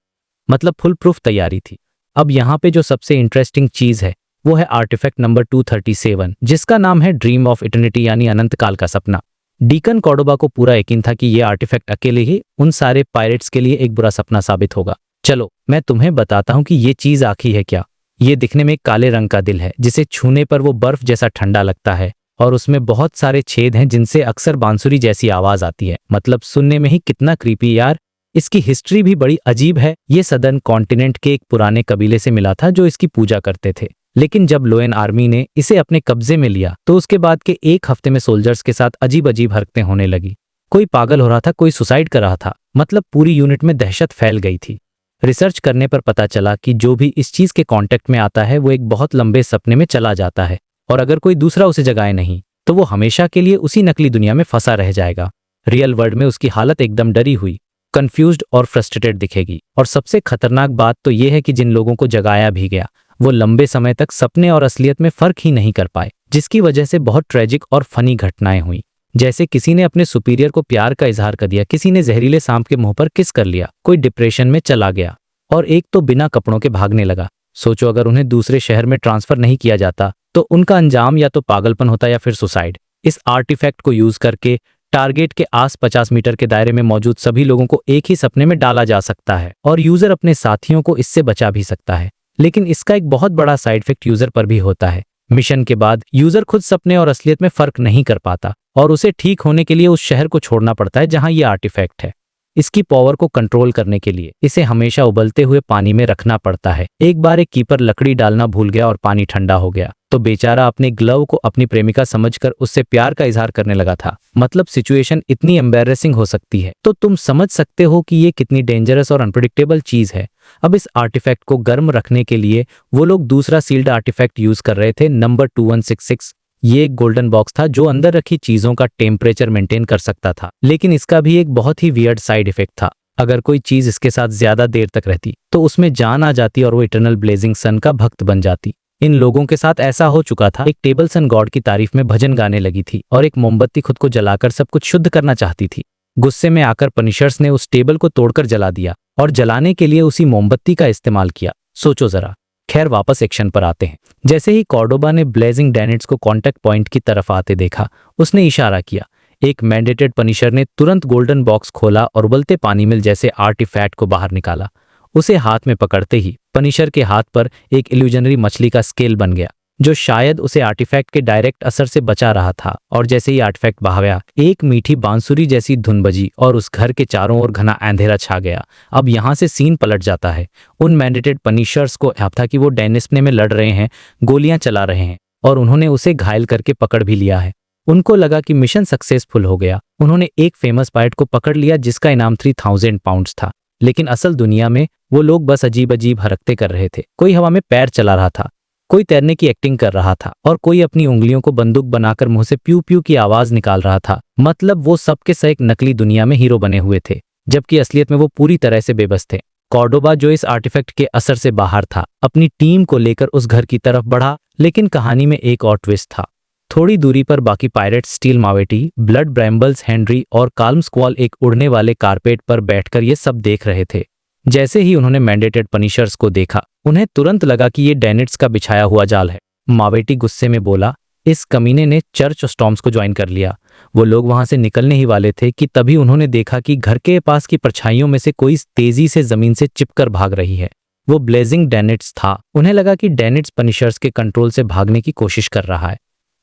मतलब फुल प्रूफ तैयारी थी। अब यहाँ पे जो सबसे इंटरेस्टिंग चीज है वो है आर्टिफैक्ट नंबर 237, जिसका नाम है ड्रीम ऑफ इटर्निटी यानी अनंत काल का सपना। डीकन कॉर्डोबा को पूरा यकीन था कि ये आर्टिफैक्ट अकेले ही उन सारे पायरेट्स के लिए एक बुरा सपना साबित होगा। चलो मैं तुम्हें बताता हूँ कि ये चीज आखिर है क्या। ये दिखने में एक काले रंग का दिल है, जिसे छूने पर वो बर्फ जैसा ठंडा लगता है, और उसमें बहुत सारे छेद हैं जिनसे अक्सर बांसुरी जैसी आवाज आती है। मतलब सुनने में ही कितना क्रीपी यार। इसकी हिस्ट्री भी बड़ी अजीब है। ये सदर्न कॉन्टिनेंट के एक पुराने कबीले से मिला था जो इसकी पूजा करते थे, लेकिन जब लोएन आर्मी ने इसे अपने कब्जे में लिया तो उसके बाद के एक हफ्ते में सोल्जर्स के साथ अजीब अजीब हरकतें होने लगी। कोई पागल हो रहा था, कोई सुसाइड कर रहा था, मतलब पूरी यूनिट में दहशत फैल गई थी। रिसर्च करने पर पता चला कि जो भी इस चीज के कांटेक्ट में आता है वो एक बहुत लंबे सपने में चला जाता है, और अगर कोई दूसरा उसे जगाए नहीं तो वो हमेशा के लिए उसी नकली दुनिया में फंसा रह जाएगा। रियल वर्ल्ड में उसकी हालत एकदम डरी हुई, कंफ्यूज्ड और फ्रस्ट्रेटेड दिखेगी। और सबसे खतरनाक बात तो ये है कि जिन लोगों को जगाया भी गया वो लंबे समय तक सपने और असलियत में फर्क ही नहीं कर पाए, जिसकी वजह से बहुत ट्रेजिक और फनी घटनाएं हुई। जैसे किसी ने अपने सुपीरियर को प्यार का इजहार कर दिया, किसी ने जहरीले सांप के मुंह पर किस कर लिया, कोई डिप्रेशन में चला गया, और एक तो बिना कपड़ों के भागने लगा। सोचो अगर उन्हें दूसरे शहर में ट्रांसफर नहीं किया जाता तो उनका अंजाम या तो पागलपन होता या फिर सुसाइड। इस आर्टिफैक्ट को यूज करके टारगेट के आस 50 मीटर के दायरे में मौजूद सभी लोगों को एक ही सपने में डाला जा सकता है, और यूजर अपने साथियों को इससे बचा भी सकता है। लेकिन इसका एक बहुत बड़ा साइड इफेक्ट यूजर पर भी होता है। मिशन के बाद यूजर खुद सपने और असलियत में फर्क नहीं कर पाता, और उसे ठीक होने के लिए उस शहर को छोड़ना पड़ता है जहां ये आर्टिफैक्ट है। इसकी पावर को कंट्रोल करने के लिए इसे हमेशा उबलते हुए पानी में रखना पड़ता है। एक बार एक कीपर लकड़ी डालना भूल गया और पानी ठंडा हो गया, तो बेचारा अपने ग्लव को अपनी प्रेमिका समझकर उससे प्यार का इजहार करने लगा था। मतलब सिचुएशन इतनी एम्बैरेसिंग हो सकती है, तो तुम समझ सकते हो कि ये कितनी डेंजरस और अनप्रेडिक्टेबल चीज है। अब इस आर्टिफैक्ट को गर्म रखने के लिए वो लोग दूसरा सील्ड आर्टिफैक्ट यूज कर रहे थे, नंबर 2166। ये एक गोल्डन बॉक्स था जो अंदर रखी चीजों का टेम्परेचर मेंटेन कर सकता था, लेकिन इसका भी एक बहुत ही वियर्ड साइड इफेक्ट था। अगर कोई चीज इसके साथ ज्यादा देर तक रहती तो उसमें जान आ जाती और वो इटर्नल ब्लेजिंग सन का भक्त बन जाती। इन लोगों के साथ ऐसा हो चुका था। एक टेबल सन गॉड की तारीफ में भजन गाने लगी थी और एक मोमबत्ती खुद को जलाकर सब कुछ शुद्ध करना चाहती थी। गुस्से में आकर पनिशर्स ने उस टेबल को तोड़कर जला दिया और जलाने के लिए उसी मोमबत्ती का इस्तेमाल किया। सोचो जरा। खैर वापस एक्शन पर आते हैं। जैसे ही कॉर्डोबा ने ब्लेजिंग डैनिट्स को कांटेक्ट पॉइंट की तरफ आते देखा, उसने इशारा किया। एक मैंडेटेड पनिशर ने तुरंत गोल्डन बॉक्स खोला और उबलते पानी में जैसे आर्टिफैक्ट को बाहर निकाला। उसे हाथ में पकड़ते ही पनिशर के हाथ पर एक इल्यूजनरी मछली का स्केल बन गया, जो शायद उसे आर्टिफैक्ट के डायरेक्ट असर से बचा रहा था। और जैसे ही आर्टिफैक्ट बाहर गया, एक मीठी बांसुरी जैसी धुन बजी और उस घर के चारों ओर घना अंधेरा छा गया। अब यहाँ से सीन पलट जाता है। उन मैंडेटेड पनिशर्स को ख्याल था कि वो डेनिस्पने में लड़ रहे हैं, गोलियां चला रहे हैं, और उन्होंने उसे घायल करके पकड़ भी लिया है। उनको लगा कि मिशन सक्सेसफुल हो गया। उन्होंने एक फेमस पायलट को पकड़ लिया जिसका इनाम 3000 पाउंड्स था। लेकिन असल दुनिया में वो लोग बस अजीब अजीब हरकतें कर रहे थे। कोई हवा में पैर चला रहा था, कोई तैरने की एक्टिंग कर रहा था, और कोई अपनी उंगलियों को बंदूक बनाकर मुंह से प्यू प्यू की आवाज निकाल रहा था। मतलब वो सबके सब एक नकली दुनिया में हीरो बने हुए थे, जबकि असलियत में वो पूरी तरह से बेबस थे। कॉर्डोबा, जो इस आर्टिफैक्ट के असर से बाहर था, अपनी टीम को लेकर उस घर की तरफ बढ़ा। लेकिन कहानी में एक और ट्विस्ट था। थोड़ी दूरी पर बाकी पायरेट्स, स्टील मावेटी, ब्लड ब्रैम्बल्स, हेनरी और काल्म स्क्वॉल एक उड़ने वाले कारपेट पर बैठकर ये सब देख रहे थे। जैसे ही उन्होंने मैंडेटेड पनिशर्स को देखा, उन्हें तुरंत लगा कि ये डेनिट्स का बिछाया हुआ जाल है। मावेटी गुस्से में बोला, इस कमीने ने चर्च स्टॉर्म्स को ज्वाइन कर लिया। वो लोग वहां से निकलने ही वाले थे कि तभी उन्होंने देखा कि घर के पास की परछाइयों में से कोई तेजी से जमीन से चिपकर भाग रही है। वो ब्लेजिंग डेनिट्स था। उन्हें लगा कि डेनिट्स पनिशर्स के कंट्रोल से भागने की कोशिश कर रहा है।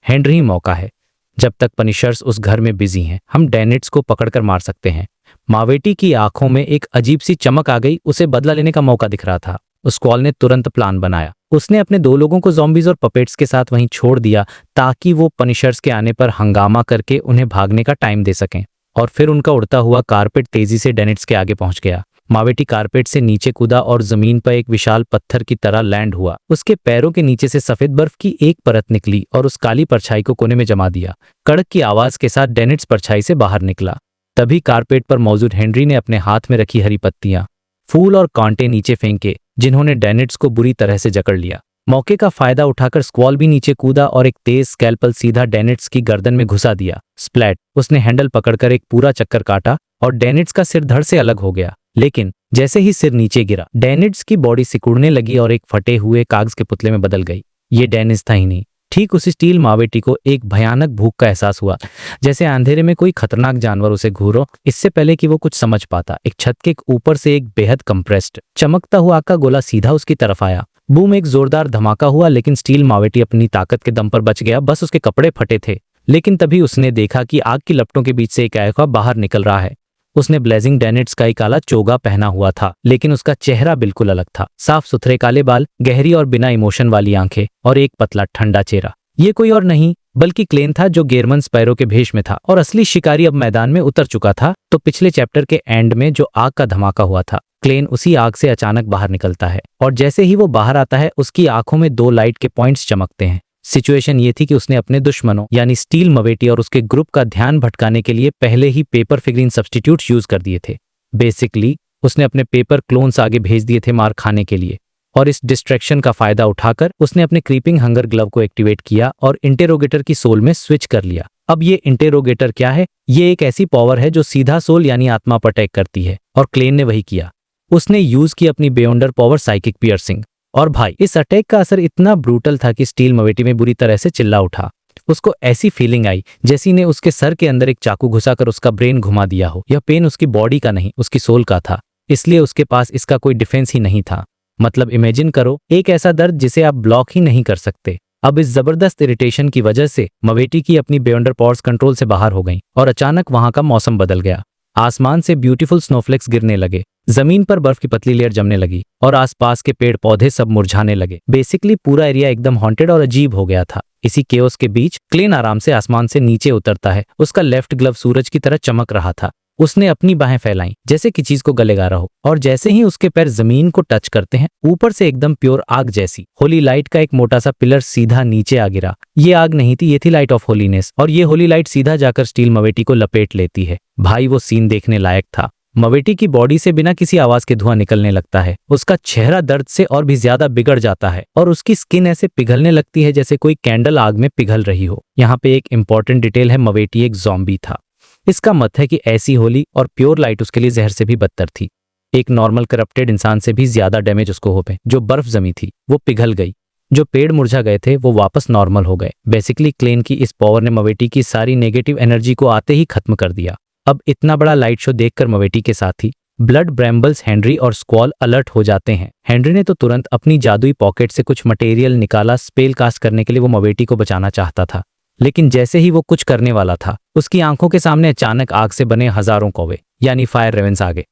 हेनरी, मौका है। जब तक पनिशर्स उस घर में बिजी हैं, हम डेनिट्स को पकड़कर मार सकते हैं। मावेटी की आंखों में एक अजीब सी चमक आ गई। उसे बदला लेने का मौका दिख रहा था। स्क्वॉल ने तुरंत प्लान बनाया। उसने अपने 2 लोगों को ज़ॉम्बीज और पपेट्स के साथ वहीं छोड़ दिया ताकि वो पनिशर्स के आने पर हंगामा करके उन्हें भागने का टाइम दे सकें। और फिर उनका उड़ता हुआ कारपेट तेजी से डेनिट्स के आगे पहुंच गया। मावेटी कारपेट से नीचे कूदा और जमीन पर एक विशाल पत्थर की तरह लैंड हुआ। उसके पैरों के नीचे से सफेद बर्फ की एक परत निकली और उस काली परछाई को कोने में जमा दिया। कड़क की आवाज के साथ डेनिट्स परछाई से बाहर निकला। तभी कारपेट पर मौजूद हेनरी ने अपने हाथ में रखी हरी पत्तियां, फूल और कांटे नीचे फेंके, जिन्होंने डेनिट्स को बुरी तरह से जकड़ लिया। मौके का फायदा उठाकर स्क्वॉल भी नीचे कूदा और एक तेज स्कैल्पल सीधा डेनिट्स की गर्दन में घुसा दिया। स्प्लैट! उसने हैंडल पकड़कर एक पूरा चक्कर काटा और डेनिट्स का सिर धड़ से अलग हो गया। लेकिन जैसे ही सिर नीचे गिरा, डेनिट्स की बॉडी सिकुड़ने लगी और एक फटे हुए कागज के पुतले में बदल गई। ये डेनिस था ही नहीं, ठीक उसी स्टील मावेटी को एक भयानक भूख का एहसास हुआ, जैसे अंधेरे में कोई खतरनाक जानवर उसे घूरो। इससे पहले कि वो कुछ समझ पाता, एक छत के ऊपर से एक बेहद कंप्रेस्ड चमकता हुआ आग का गोला सीधा उसकी तरफ आया। बूम! एक जोरदार धमाका हुआ, लेकिन स्टील मावेटी अपनी ताकत के दम पर बच गया। बस उसके कपड़े फटे थे। लेकिन तभी उसने देखा कि आग की लपटों के बीच से एक आयखा बाहर निकल रहा है। उसने ब्लेजिंग डेनिट्स का एक काला चोगा पहना हुआ था, लेकिन उसका चेहरा बिल्कुल अलग था। साफ सुथरे काले बाल, गहरी और बिना इमोशन वाली आंखें और एक पतला ठंडा चेहरा। ये कोई और नहीं बल्कि क्लेन था, जो गेरमन स्पैरो के भेष में था। और असली शिकारी अब मैदान में उतर चुका था। तो पिछले चैप्टर के एंड में जो आग का धमाका हुआ था, क्लेन उसी आग से अचानक बाहर निकलता है और जैसे ही वो बाहर आता है, उसकी आंखों में 2 लाइट के पॉइंट्स चमकते हैं। सिचुएशन ये थी कि उसने अपने दुश्मनों यानी स्टील मवेटी और उसके ग्रुप का ध्यान भटकाने के लिए पहले ही पेपर फिगरीन सब्स्टिट्यूट्स यूज कर दिए थे। बेसिकली उसने अपने पेपर क्लोन्स आगे भेज दिए थे मार खाने के लिए, और इस डिस्ट्रैक्शन का फायदा उठाकर उसने अपने क्रीपिंग हंगर ग्लव को एक्टिवेट किया और इंटेरोगेटर की सोल में स्विच कर लिया। अब ये इंटेरोगेटर क्या है? ये एक ऐसी पावर है जो सीधा सोल यानी आत्मा पर अटैक करती है, और क्लेन ने वही किया। उसने यूज की अपनी बेयॉन्डर पावर साइकिक पियर्सिंग। और भाई, इस अटैक का असर इतना ब्रूटल था कि स्टील मवेटी में बुरी तरह से चिल्ला उठा। उसको ऐसी फीलिंग आई जैसी ने उसके सर के अंदर एक चाकू घुसाकर उसका ब्रेन घुमा दिया हो। यह पेन उसकी बॉडी का नहीं, उसकी सोल का था, इसलिए उसके पास इसका कोई डिफेंस ही नहीं था। मतलब इमेजिन करो, एक ऐसा दर्द जिसे आप ब्लॉक ही नहीं कर सकते। अब इस जबरदस्त इरिटेशन की वजह से मवेटी की अपनी बेयॉन्डर पावर्स कंट्रोल से बाहर हो गईं और अचानक वहां का मौसम बदल गया। आसमान से ब्यूटीफुल स्नोफ्लेक्स गिरने लगे, जमीन पर बर्फ की पतली लेयर जमने लगी और आसपास के पेड़ पौधे सब मुरझाने लगे। बेसिकली पूरा एरिया एकदम हॉन्टेड और अजीब हो गया था। इसी केओस के बीच क्लेन आराम से आसमान से नीचे उतरता है। उसका लेफ्ट ग्लव सूरज की तरह चमक रहा था। उसने अपनी बाहें फैलाई जैसे कि चीज को गले गा रहा हो, और जैसे ही उसके पैर जमीन को टच करते हैं, ऊपर से एकदम प्योर आग जैसी होली लाइट का एक मोटा सा पिलर सीधा नीचे आ गिरा। ये आग नहीं थी, ये थी लाइट ऑफ होलीनेस, और ये होली लाइट सीधा जाकर स्टील मवेटी को लपेट लेती है। भाई, वो सीन देखने लायक था। मवेटी की बॉडी से बिना किसी आवाज के धुआं निकलने लगता है। उसका चेहरा दर्द से और भी ज्यादा बिगड़ जाता है और उसकी स्किन ऐसे पिघलने लगती है जैसे कोई कैंडल आग में पिघल रही हो। यहाँ पे एक इंपॉर्टेंट डिटेल है, मवेटी एक ज़ॉम्बी था। इसका मत है कि ऐसी होली और प्योर लाइट उसके लिए जहर से भी बदतर थी। एक नॉर्मल करप्टेड इंसान से भी ज्यादा डैमेज उसको हो गए। जो बर्फ जमी थी वो पिघल गई, जो पेड़ मुरझा गए थे वो वापस नॉर्मल हो गए। बेसिकली क्लेन की इस पावर ने मवेटी की सारी नेगेटिव एनर्जी को आते ही खत्म कर दिया। अब इतना बड़ा लाइट शो देखकर मवेटी के साथी ब्लड ब्रैम्बल्स, हेनरी और स्क्वॉल अलर्ट हो जाते हैं। हेनरी ने तो तुरंत अपनी जादुई पॉकेट से कुछ मटेरियल निकाला स्पेल कास्ट करने के लिए। वो मवेटी को बचाना चाहता था, लेकिन जैसे ही वो कुछ करने वाला था, उसकी आंखों के सामने अचानक आग से बने हजारों कौवे यानी फायर रेवेंस आ गए।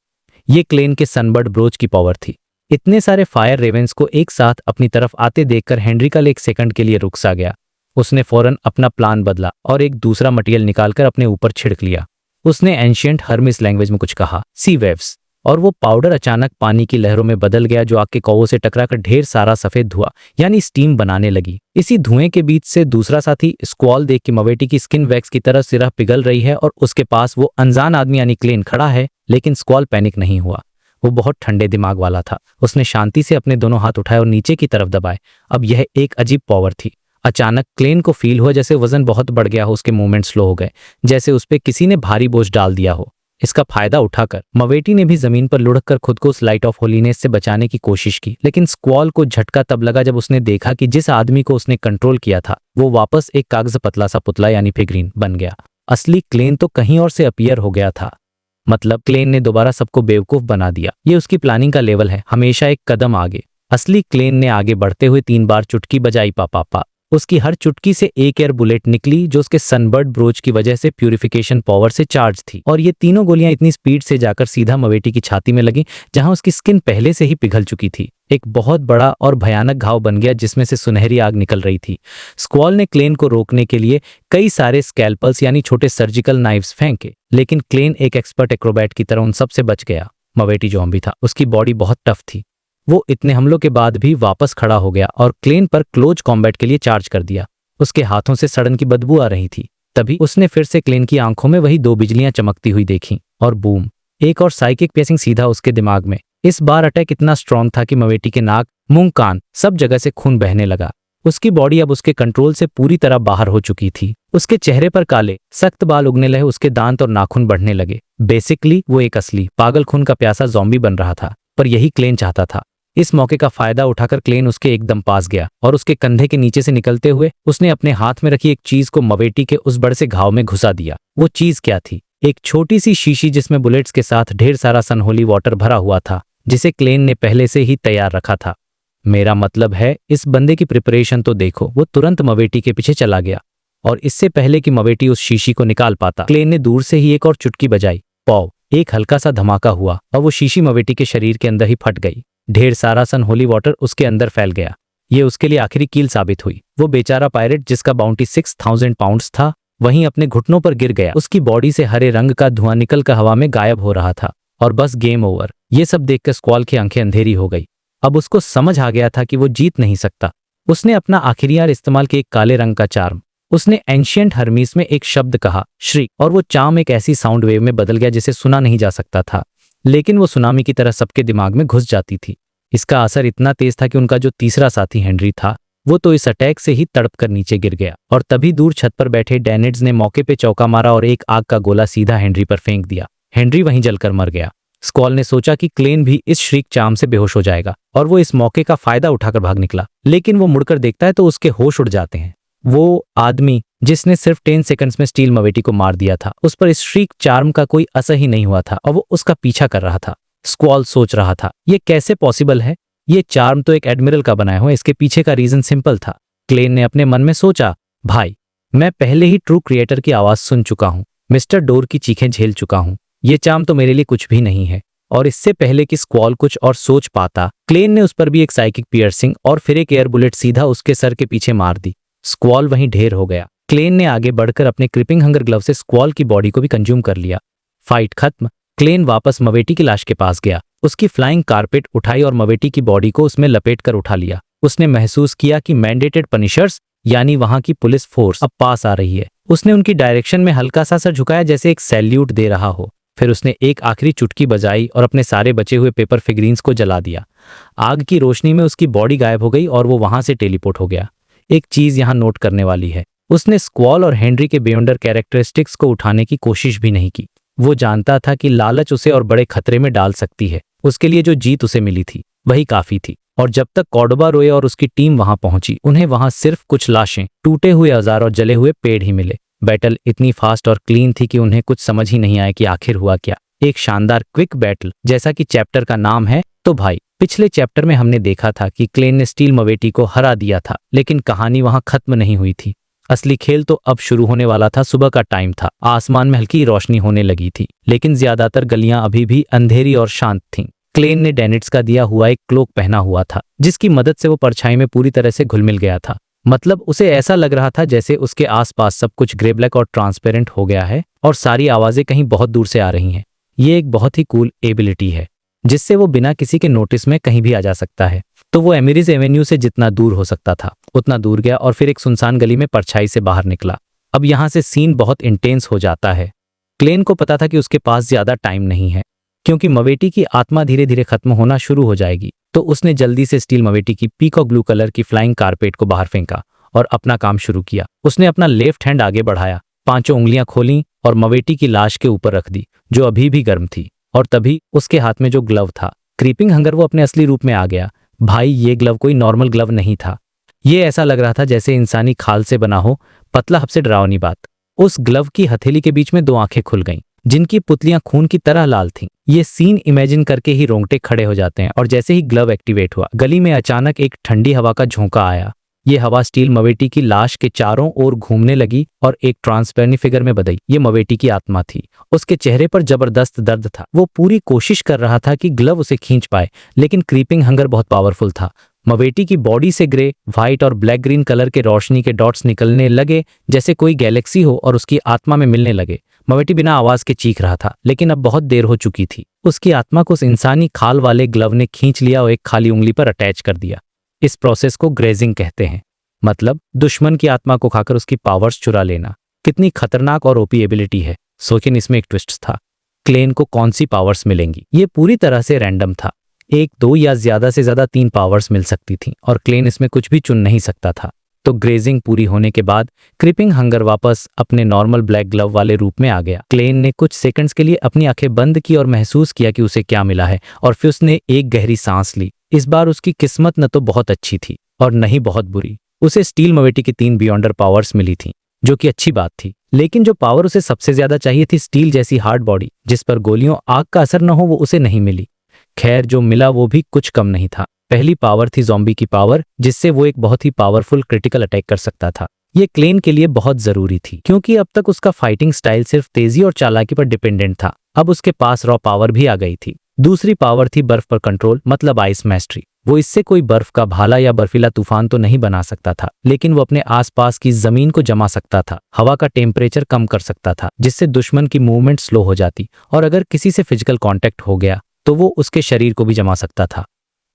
ये क्लेन के सनबर्ड ब्रोच की पावर थी। इतने सारे फायर रेवेंस को एक साथ अपनी तरफ आते देखकर हेनरी का एक सेकंड के लिए रुक सा गया। उसने फौरन अपना प्लान बदला और एक दूसरा मटेरियल निकालकर अपने ऊपर छिड़क लिया। उसने एंशिएंट हर्मिस लैंग्वेज में कुछ कहा, सी वेव्स, और वो पाउडर अचानक पानी की लहरों में बदल गया, जो आग के कौवों से टकराकर ढेर सारा सफेद धुआं यानी स्टीम बनाने लगी। इसी धुएं के बीच से दूसरा साथी स्क्वॉल देख कि मवेटी की स्किन वैक्स की तरह सिरा पिघल रही है और उसके पास वो अनजान आदमी यानी क्लेन खड़ा है। लेकिन स्क्वॉल पैनिक नहीं हुआ, वो बहुत ठंडे दिमाग वाला था। उसने शांति से अपने दोनों हाथ उठाए और नीचे की तरफ दबाए। अब यह एक अजीब पावर थी। अचानक क्लेन को फील हुआ जैसे वजन बहुत बढ़ गया हो, उसके मूवमेंट स्लो हो गए, जैसे उस पे किसी ने भारी बोझ डाल दिया हो। इसका फायदा उठाकर मवेटी ने भी जमीन पर लुढ़क कर खुद को उस लाइट ऑफ होलीनेस से बचाने की कोशिश की। लेकिन स्क्वॉल को झटका तब लगा जब उसने देखा कि जिस आदमी को उसने कंट्रोल किया था वो वापस एक कागज पतला सा पुतला यानी फिगरीन बन गया। असली क्लेन तो कहीं और से अपीयर हो गया था। मतलब क्लेन ने दोबारा सबको बेवकूफ बना दिया। ये उसकी प्लानिंग का लेवल है, हमेशा एक कदम आगे। असली क्लेन ने आगे बढ़ते हुए 3 बार चुटकी बजाई, पा पा पा। उसकी हर चुटकी से एक एयर बुलेट निकली जो उसके सनबर्ड ब्रोच की वजह से प्यूरिफिकेशन पावर से चार्ज थी, और ये तीनों गोलियां इतनी स्पीड से जाकर सीधा मवेटी की छाती में लगी जहां उसकी स्किन पहले से ही पिघल चुकी थी। एक बहुत बड़ा और भयानक घाव बन गया जिसमें से सुनहरी आग निकल रही थी। स्क्वॉल ने क्लेन को रोकने के लिए कई सारे स्कैल्पल्स यानी छोटे सर्जिकल नाइफ्स फेंके, लेकिन क्लेन एक एक्सपर्ट एक्रोबैट की तरह उन सबसे बच गया। मवेटी ज़ॉम्बी था, उसकी बॉडी बहुत टफ थी। वो इतने हमलों के बाद भी वापस खड़ा हो गया और क्लेन पर क्लोज कॉम्बैट के लिए चार्ज कर दिया। उसके हाथों से सड़न की बदबू आ रही थी। तभी उसने फिर से क्लेन की आंखों में वही दो बिजलियां चमकती हुई देखी, और बूम, एक और साइकिक पेसिंग सीधा उसके दिमाग में। इस बार अटैक इतना स्ट्रांग था कि मवेटी के नाक, मुंह, कान सब जगह से खून बहने लगा। उसकी बॉडी अब उसके कंट्रोल से पूरी तरह बाहर हो चुकी थी। उसके चेहरे पर काले सख्त बाल उगने लगे, उसके दांत और नाखून बढ़ने लगे। बेसिकली वो एक असली पागल खून का प्यासा ज़ॉम्बी बन रहा था, पर यही क्लेन चाहता था। इस मौके का फायदा उठाकर क्लेन उसके एकदम पास गया और उसके कंधे के नीचे से निकलते हुए उसने अपने हाथ में रखी एक चीज को मवेटी के उस बड़े से घाव में घुसा दिया। वो चीज क्या थी? एक छोटी सी शीशी जिसमें बुलेट्स के साथ ढेर सारा सनहोली वाटर भरा हुआ था, जिसे क्लेन ने पहले से ही तैयार रखा था। मेरा मतलब है, इस बंदे की प्रिपरेशन तो देखो। वो तुरंत मवेटी के पीछे चला गया और इससे पहले कि मवेटी उस शीशी को निकाल पाता, क्लेन ने दूर से ही एक और चुटकी बजाई। पौ, एक हल्का सा धमाका हुआ और वो शीशी मवेटी के शरीर के अंदर ही फट गई। ढेर सारा सनहोली वाटर उसके अंदर फैल गया। ये उसके लिए आखिरी कील साबित हुई। वो बेचारा पायरेट जिसका बाउंटी 6000 पाउंड्स था, वहीं अपने घुटनों पर गिर गया। उसकी बॉडी से हरे रंग का धुआं निकलकर हवा में गायब हो रहा था और बस गेम ओवर। ये सब देखकर स्क्वॉल की आंखें अंधेरी हो गई। अब उसको समझ आ गया था कि वो जीत नहीं सकता। उसने अपना आखिरी यार इस्तेमाल किया, एक काले रंग का चार्म। उसने एंशियंट हर्मीस में एक शब्द कहा, श्रीक, और वो चार्म एक ऐसी साउंड वेव में बदल गया जिसे सुना नहीं जा सकता था, लेकिन वो सुनामी की तरह सबके दिमाग में घुस जाती थी। इसका असर इतना तेज था कि उनका जो तीसरा साथी हेनरी था, वो तो इस अटैक से ही तड़प कर नीचे गिर गया। और तभी दूर छत पर बैठे डैनिड्स ने मौके पे चौका मारा और एक आग का गोला सीधा हेनरी पर फेंक दिया। हेनरी वहीं जलकर मर गया। स्क्वॉल ने सोचा कि क्लेन भी इस श्रीक चार्म से बेहोश हो जाएगा और वो इस मौके का फायदा उठाकर भाग निकला, लेकिन वो मुड़कर देखता है तो उसके होश उड़ जाते हैं। वो आदमी जिसने सिर्फ 10 सेकंड्स में स्टील मवेटी को मार दिया था, उस पर इस श्रीक चार्म का कोई असर ही नहीं हुआ था और वो उसका पीछा कर रहा था। स्क्वॉल सोच रहा था, ये कैसे पॉसिबल है? ये चार्म तो एक एडमिरल का बनाया हुआ, इसके पीछे का रीजन सिंपल था। क्लेन ने अपने मन में सोचा, भाई, मैं पहले ही ट्रू क्रिएटर की आवाज सुन चुका हूं, मिस्टर डोर की चीखें झेल चुका हूं। ये चार्म तो मेरे लिए कुछ भी नहीं है। और इससे पहले कि स्क्वॉल कुछ और सोच पाता, क्लेन ने उस पर भी एक साइकिक पियर्सिंग और फिर एक एयर बुलेट सीधा उसके सर के पीछे मार दी। स्क्वॉल वहीं ढेर हो गया। क्लेन ने आगे बढ़कर अपने क्रिपिंग हंगर ग्लव से स्क्वॉल की बॉडी को भी कंज्यूम कर लिया। फाइट खत्म। क्लेन वापस मवेटी की लाश के पास गया, उसकी फ्लाइंग कारपेट उठाई और मवेटी की बॉडी को उसमें लपेट कर उठा लिया। उसने महसूस किया कि मैंडेटेड पनिशर्स यानी वहां की पुलिस फोर्स अब पास आ रही है। उसने उनकी डायरेक्शन में हल्का सा सर झुकाया जैसे एक सैल्यूट दे रहा हो। फिर उसने एक आखिरी चुटकी बजाई और अपने सारे बचे हुए पेपर फिगरीन्स को जला दिया। आग की रोशनी में उसकी बॉडी गायब हो गई और वो वहां से टेलीपोर्ट हो गया। एक चीज यहाँ नोट करने वाली है, उसने स्क्वॉल और हेनरी के बियॉन्डर कैरेक्टरिस्टिक्स को उठाने की कोशिश भी नहीं की। वो जानता था कि लालच उसे और बड़े खतरे में डाल सकती है। उसके लिए जो जीत उसे मिली थी वही काफी थी। और जब तक कॉर्डोबा रोए और उसकी टीम वहां पहुंची, उन्हें वहां सिर्फ कुछ लाशें, टूटे हुए औजार और जले हुए पेड़ ही मिले। बैटल इतनी फास्ट और क्लीन थी कि उन्हें कुछ समझ ही नहीं आया कि आखिर हुआ क्या। एक शानदार क्विक बैटल, जैसा कि चैप्टर का नाम है। तो भाई, पिछले चैप्टर में हमने देखा था कि क्लेन ने स्टील मवेटी को हरा दिया था, लेकिन कहानी वहां खत्म नहीं हुई थी। असली खेल तो अब शुरू होने वाला था। सुबह का टाइम था, आसमान में हल्की रोशनी होने लगी थी, लेकिन ज्यादातर गलियां अभी भी अंधेरी और शांत थीं। क्लेन ने डैनिड्स का दिया हुआ एक क्लोक पहना हुआ था, जिसकी मदद से वो परछाई में पूरी तरह से घुल मिल गया था। मतलब उसे ऐसा लग रहा था जैसे उसके आसपास सब कुछ ग्रे ब्लैक और ट्रांसपेरेंट हो गया है और सारी आवाजें कहीं बहुत दूर से आ रही हैं। ये एक बहुत ही कूल एबिलिटी है, जिससे वो बिना किसी के नोटिस में कहीं भी आ जा सकता है। तो वो एमिरीज एवेन्यू से जितना दूर हो सकता था उतना दूर गया और फिर एक सुनसान गली में परछाई से बाहर निकला। अब यहाँ से सीन बहुत इंटेंस हो जाता है। क्लेन को पता था कि उसके पास ज्यादा टाइम नहीं है, क्योंकि मवेटी की आत्मा धीरे धीरे खत्म होना शुरू हो जाएगी। तो उसने जल्दी से स्टील मवेटी की पीकॉक ब्लू कलर की फ्लाइंग कारपेट को बाहर फेंका और अपना काम शुरू किया। उसने अपना लेफ्ट हैंड आगे बढ़ाया, 5 उंगलियां खोलीं और मवेटी की लाश के ऊपर रख दी, जो अभी भी गर्म थी। और तभी उसके हाथ में जो ग्लव था, क्रीपिंग हंगर, वो अपने असली रूप में आ गया। भाई, ये ग्लव कोई नॉर्मल ग्लव नहीं था। ये ऐसा लग रहा था जैसे इंसानी खाल से बना हो, पतला, सबसे डरावनी बात। उस ग्लव की हथेली के बीच में 2 आंखें खुल गईं, जिनकी पुतलियां खून की तरह लाल थीं। ये सीन इमेजिन करके ही रोंगटे खड़े हो जाते हैं। और जैसे ही ग्लव एक्टिवेट हुआ, गली में अचानक एक ठंडी हवा का झोंका आया। ये हवा स्टील मवेटी की लाश के चारों ओर घूमने लगी और एक ट्रांसपेरेंट फिगर में बदली। ये मवेटी की आत्मा थी। उसके चेहरे पर जबरदस्त दर्द था। वो पूरी कोशिश कर रहा था कि ग्लव उसे खींच पाए, लेकिन क्रीपिंग हंगर बहुत पावरफुल था। मवेटी की बॉडी से ग्रे, व्हाइट और ब्लैक ग्रीन कलर के रोशनी के डॉट्स निकलने लगे, जैसे कोई गैलेक्सी हो और उसकी आत्मा में मिलने लगे। मवेटी बिना आवाज के चीख रहा था, लेकिन अब बहुत देर हो चुकी थी। उसकी आत्मा को उस इंसानी खाल वाले ग्लव ने खींच लिया और एक खाली उंगली पर अटैच कर दिया। इस प्रोसेस को ग्रेजिंग कहते हैं, मतलब दुश्मन की आत्मा को खाकर उसकी पावर्स चुरा लेना। कितनी खतरनाक और ओपी एबिलिटी है। लेकिन इसमें एक ट्विस्ट था। क्लेन को कौन सी पावर्स मिलेंगी, ये पूरी तरह से रैंडम था। 1, 2 या ज्यादा से ज्यादा 3 पावर्स मिल सकती थी और क्लेन इसमें कुछ भी चुन नहीं सकता था। तो ग्रेजिंग पूरी होने के बाद क्रीपिंग हंगर वापस अपने नॉर्मल ब्लैक ग्लव वाले रूप में आ गया। क्लेन ने कुछ सेकंड्स के लिए अपनी आंखें बंद की और महसूस किया कि उसे क्या मिला है, और फिर उसने एक गहरी सांस ली। इस बार उसकी किस्मत न तो बहुत अच्छी थी और न ही बहुत बुरी। उसे स्टील मवेटी की 3 बियॉन्डर पावर्स मिली थी, जो कि अच्छी बात थी। लेकिन जो पावर उसे सबसे ज्यादा चाहिए थी, स्टील जैसी हार्ड बॉडी जिस पर गोलियों आग का असर न हो, वो उसे नहीं मिली। खैर, जो मिला वो भी कुछ कम नहीं था। पहली पावर थी ज़ॉम्बी की पावर, जिससे वो एक बहुत ही पावरफुल क्रिटिकल अटैक कर सकता था। ये क्लेन के लिए बहुत जरूरी थी, क्योंकि अब तक उसका फाइटिंग स्टाइल सिर्फ तेजी और चालाकी पर डिपेंडेंट था। अब उसके पास रॉ पावर भी आ गई थी। दूसरी पावर थी बर्फ पर कंट्रोल, मतलब आइस मैस्ट्री। वो इससे कोई बर्फ का भाला या बर्फीला तूफान तो नहीं बना सकता था, लेकिन वो अपने आसपास की जमीन को जमा सकता था, हवा का टेम्परेचर कम कर सकता था, जिससे दुश्मन की मूवमेंट स्लो हो जाती, और अगर किसी से फिजिकल कांटेक्ट हो गया तो वो उसके शरीर को भी जमा सकता था।